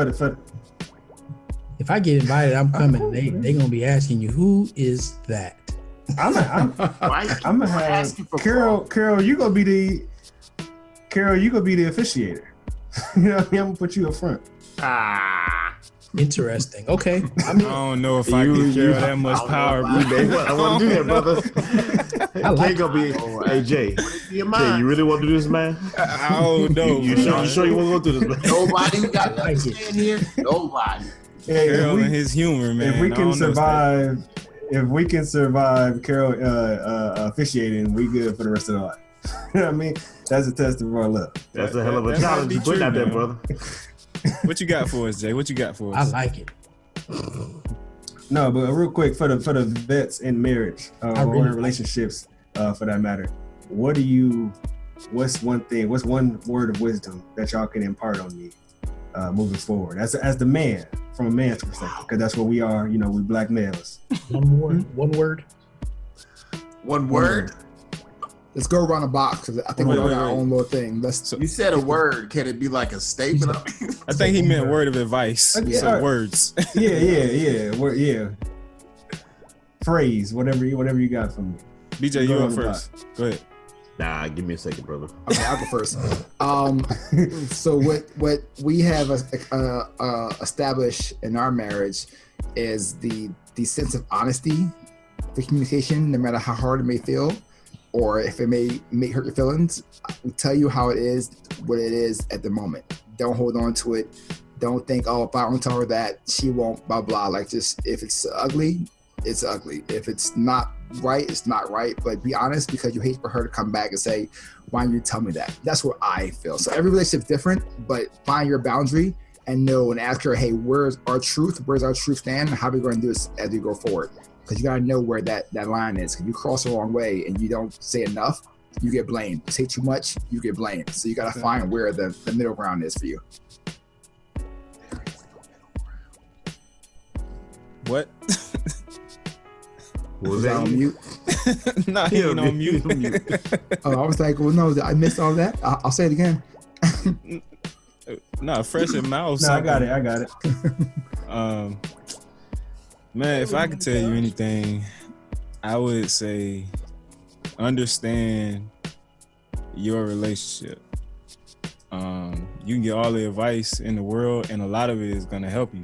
if I get invited, I'm coming. They gonna be asking you, who is that? I'm Why you gonna have asking for Carol. You gonna be the officiator. You know what I mean? I'm gonna put you up front. Interesting. Okay. I don't know if I can carry that much power, bro. I want to do that, brother. I like Jay gonna be. Hey Jay, your Jay, mind? you really want to do this, man? I don't know. You sure you want to go through this, man? Nobody got I like to it. stand here. Nobody. Hey, Carol and his humor, man. if we I can don't know, survive, Carol officiating, we good for the rest of the life. You know what I mean? That's a test of our love. That's a hell of a That might challenge be you put true, out there, man. brother. What you got for us, Jay? What you got for I us? like it. No, but real quick for the vets in marriage or really in relationships, for that matter, what's one word of wisdom that y'all can impart on me moving forward as the man, from a man's perspective, because that's what we are. We black males. One word. One word. Let's go around the box because I think Wait, we all wait, got our wait. own little thing. Let's. You said a word. Can it be like a statement? I think he meant word of advice. Yeah. So words. Yeah. Phrase, whatever you got from me. BJ, Go you on up the first. Go ahead. Nah, give me a second, brother. Okay, I'll go first. So what we have established in our marriage is the sense of honesty for communication, no matter how hard it may feel, or if it may hurt your feelings. I will tell you how it is, what it is at the moment. Don't hold on to it. Don't think, oh, if I don't tell her that, she won't, blah, blah. Like, just if it's ugly, it's ugly. If it's not right, it's not right. But be honest, because you hate for her to come back and say, why didn't you tell me that? That's what I feel. So every relationship's different, but find your boundary and know and ask her, hey, where's our truth? Where's our truth stand? How are we going to do this as we go forward? Because you got to know where that line is. Because you cross the wrong way and you don't say enough, you get blamed. You say too much, you get blamed. So you got to find where the middle ground is for you. What? Was that on mute? No, he ain't on mute. Oh, I was like, well, no, I missed all that. I'll say it again. No, fresh in mouth. No, I got it. Man, if I could tell you anything, I would say understand your relationship. You can get all the advice in the world, and a lot of it is gonna help you.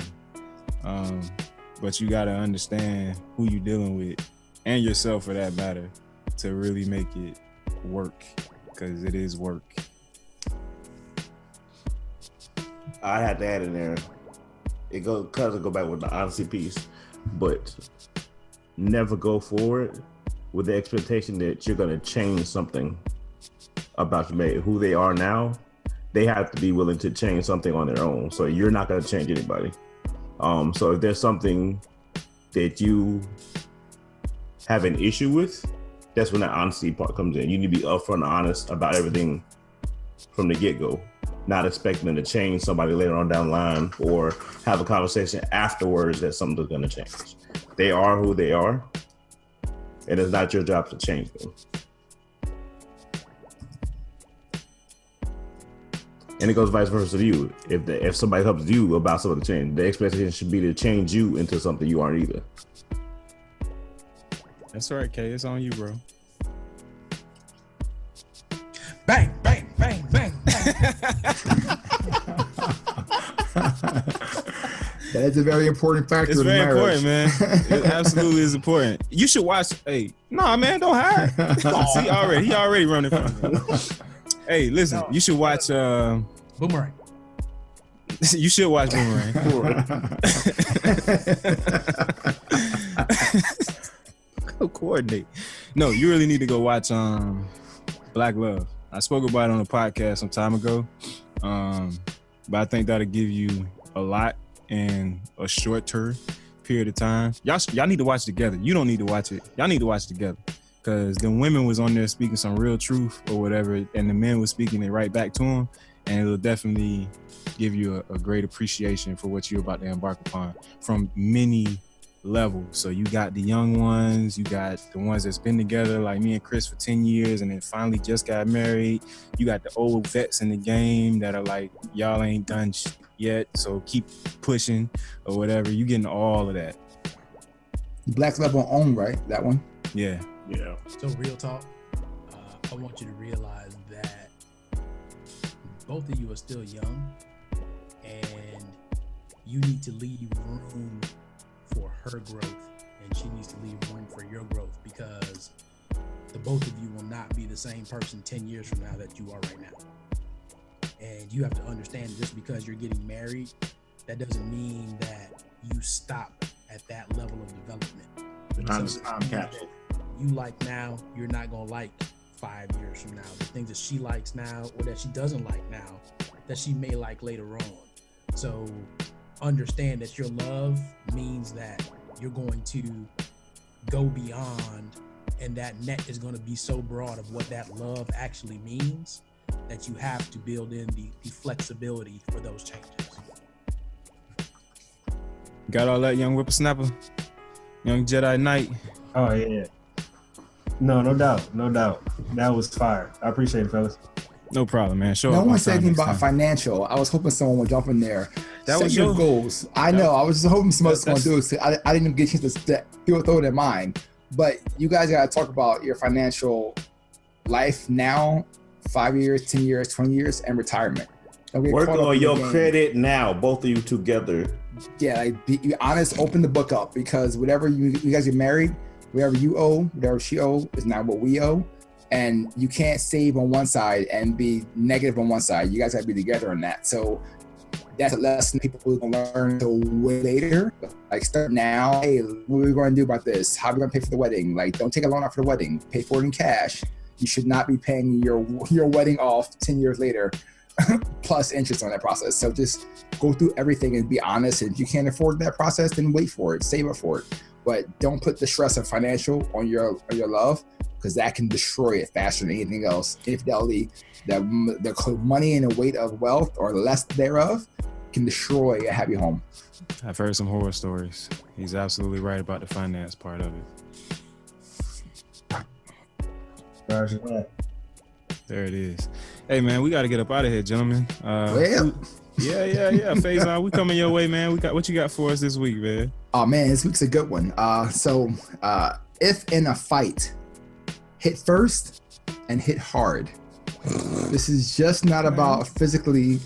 But you gotta understand who you're dealing with, and yourself for that matter, to really make it work, because it is work. I had to add in there. It go back with the honesty piece, but never go forward with the expectation that you're gonna change something about your mate. Who they are now, they have to be willing to change something on their own. So you're not gonna change anybody. So if there's something that you have an issue with, that's when the honesty part comes in. You need to be upfront and honest about everything from the get-go, not expecting them to change somebody later on down the line or have a conversation afterwards that something's going to change. They are who they are, and it's not your job to change them. And it goes vice versa to you. If somebody helps you about something to change, the expectation should be to change you into something you aren't either. That's right, Kay. It's on you, bro. Bang, bang, bang, bang, bang. That is a very important factor. It's in very marriage. important, man. It absolutely is important. You should watch. Hey, nah, man, don't hide. See, he already running from me. Hey, listen, you should watch. Boomerang. You should watch Boomerang. Go coordinate. No, you really need to go watch Black Love. I spoke about it on a podcast some time ago, but I think that'll give you a lot in a shorter period of time. Y'all need to watch together. You don't need to watch it. Y'all need to watch together, because the women was on there speaking some real truth or whatever, and the men was speaking it right back to them, and it'll definitely give you a great appreciation for what you're about to embark upon from many levels. So you got the young ones, you got the ones that's been together like me and Chris for 10 years and then finally just got married. You got the old vets in the game that are like, y'all ain't done yet, so keep pushing or whatever. You getting all of that. Black Love on OWN, right? That one? Yeah. So real talk, I want you to realize that both of you are still young, and you need to leave room for her growth, and she needs to leave room for your growth, because the both of you will not be the same person 10 years from now that you are right now. And you have to understand, just because you're getting married, that doesn't mean that you stop at that level of development. Time capsule. You like now, you're not gonna like 5 years from now. The things that she likes now or that she doesn't like now, that she may like later on. So understand that your love means that you're going to go beyond, and that net is going to be so broad of what that love actually means that you have to build in the flexibility for those changes. Got all that, young whippersnapper? Young Jedi Knight? Oh, yeah. No doubt. That was fire. I appreciate it, fellas. No problem, man. Show No up one on said time anything next about time. financial. I was hoping someone would jump in there. That Set was your your- goals. I know. I was just hoping somebody was going to do it. So I didn't even get a chance to throw it in mind. But you guys got to talk about your financial life now, 5 years, 10 years, 20 years, and retirement. Don't get Work caught up on in the your game. credit now, both of you together. Yeah, like be honest, open the book up, because whatever you guys get married, whatever you owe, whatever she owe is not what we owe. And you can't save on one side and be negative on one side. You guys got to be together on that. So that's a lesson people can learn until way later. Like start now. Hey, what are we going to do about this? How are we going to pay for the wedding? Like, don't take a loan out for the wedding. Pay for it in cash. You should not be paying your wedding off 10 years later, plus interest on that process. So just go through everything and be honest. If you can't afford that process, then wait for it. Save up for it. But don't put the stress of financial on your love, because that can destroy it faster than anything else. Infidelity, the money and the weight of wealth or less thereof can destroy a happy home. I've heard some horror stories. He's absolutely right about the finance part of it. Roger that. There it is. Hey man, we got to get up out of here, gentlemen. Well, yeah. Faison, we coming your way, man. What you got for us this week, man? Oh man, this week's a good one. So if in a fight, hit first and hit hard. This is just not about physically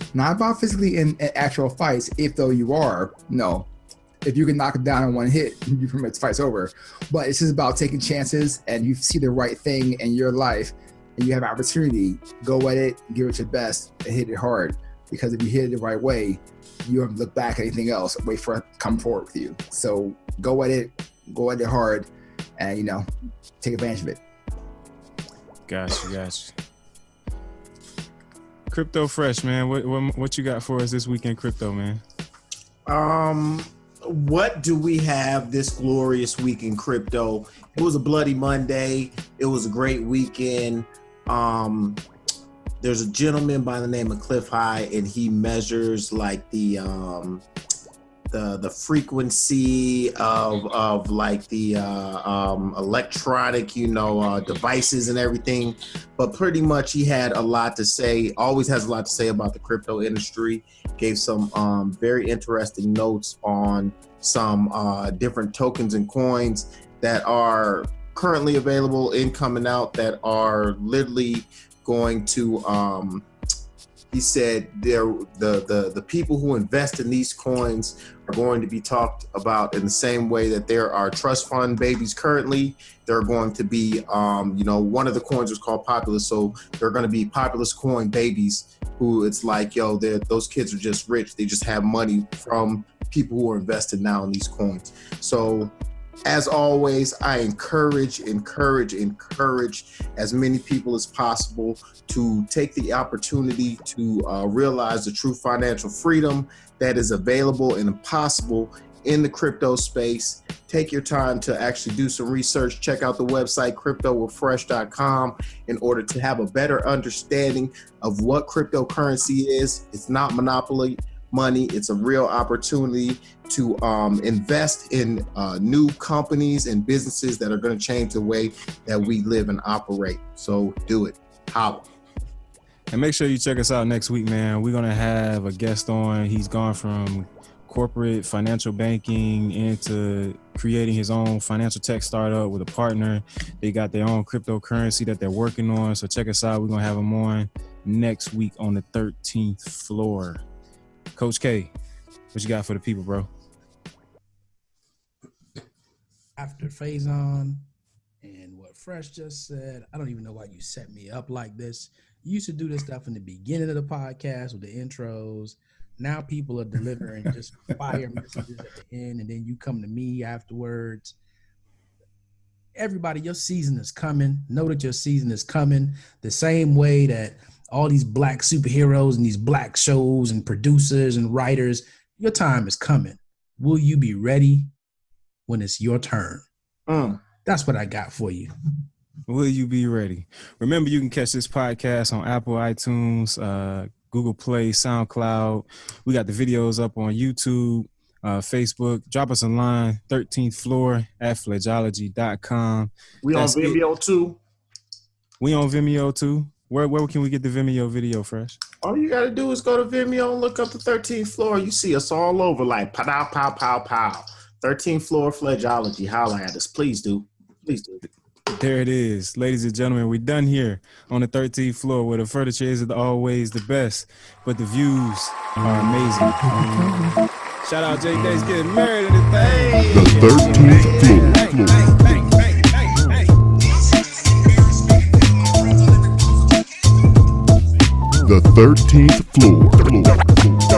in actual fights. If though you are, no. If you can knock it down in one hit, you pretty much fight's over. But it's just about taking chances, and you see the right thing in your life, and you have an opportunity. Go at it, give it your best, and hit it hard. Because if you hit it the right way, you don't look back at anything else. Wait for it to come forward with you. So go at it hard, and take advantage of it. Gotcha. Crypto Fresh, man. What you got for us this week in crypto, man? What do we have this glorious week in crypto? It was a bloody Monday. It was a great weekend. There's a gentleman by the name of Cliff High, and he measures like the frequency of like the electronic, devices and everything. But pretty much he had a lot to say, always has a lot to say about the crypto industry. Gave some very interesting notes on some different tokens and coins that are currently available in coming out that are literally going to he said the people who invest in these coins are going to be talked about in the same way that there are trust fund babies currently. There are going to be, one of the coins was called Populous. So there are going to be Populous coin babies who it's like, those kids are just rich. They just have money from people who are invested now in these coins. So as always, I encourage as many people as possible to take the opportunity to realize the true financial freedom that is available and possible in the crypto space. Take your time to actually do some research. Check out the website cryptowithfresh.com in order to have a better understanding of what cryptocurrency is. It's not monopoly money. It's a real opportunity to invest in new companies and businesses that are going to change the way that we live and operate. So do it. Holla. And make sure you check us out next week, man. We're going to have a guest on. He's gone from corporate financial banking into creating his own financial tech startup with a partner. They got their own cryptocurrency that they're working on. So check us out. We're going to have him on next week on the 13th floor. Coach K, what you got for the people, bro? After Faison and what Fresh just said, I don't even know why you set me up like this. You used to do this stuff in the beginning of the podcast with the intros. Now people are delivering just fire messages at the end, and then you come to me afterwards. Everybody, your season is coming. Know that your season is coming. The same way that all these black superheroes and these black shows and producers and writers, your time is coming. Will you be ready when it's your turn? That's what I got for you. Will you be ready? Remember, you can catch this podcast on Apple, iTunes, Google Play, SoundCloud. We got the videos up on YouTube, Facebook. Drop us a line, 13th floor at fledgeology.com. We on Vimeo too. We on Vimeo too. Where can we get the Vimeo video, Fresh? All you got to do is go to Vimeo and look up the 13th floor. You see us all over like pow, pow, pow, pow. 13th floor Fledgeology. Holla at us. Please do. Please do. There it is. Ladies and gentlemen, we're done here on the 13th floor where the furniture isn't always the best, but the views are amazing. Shout out Jay Dace getting married in the thing. The 13th floor. The 13th floor.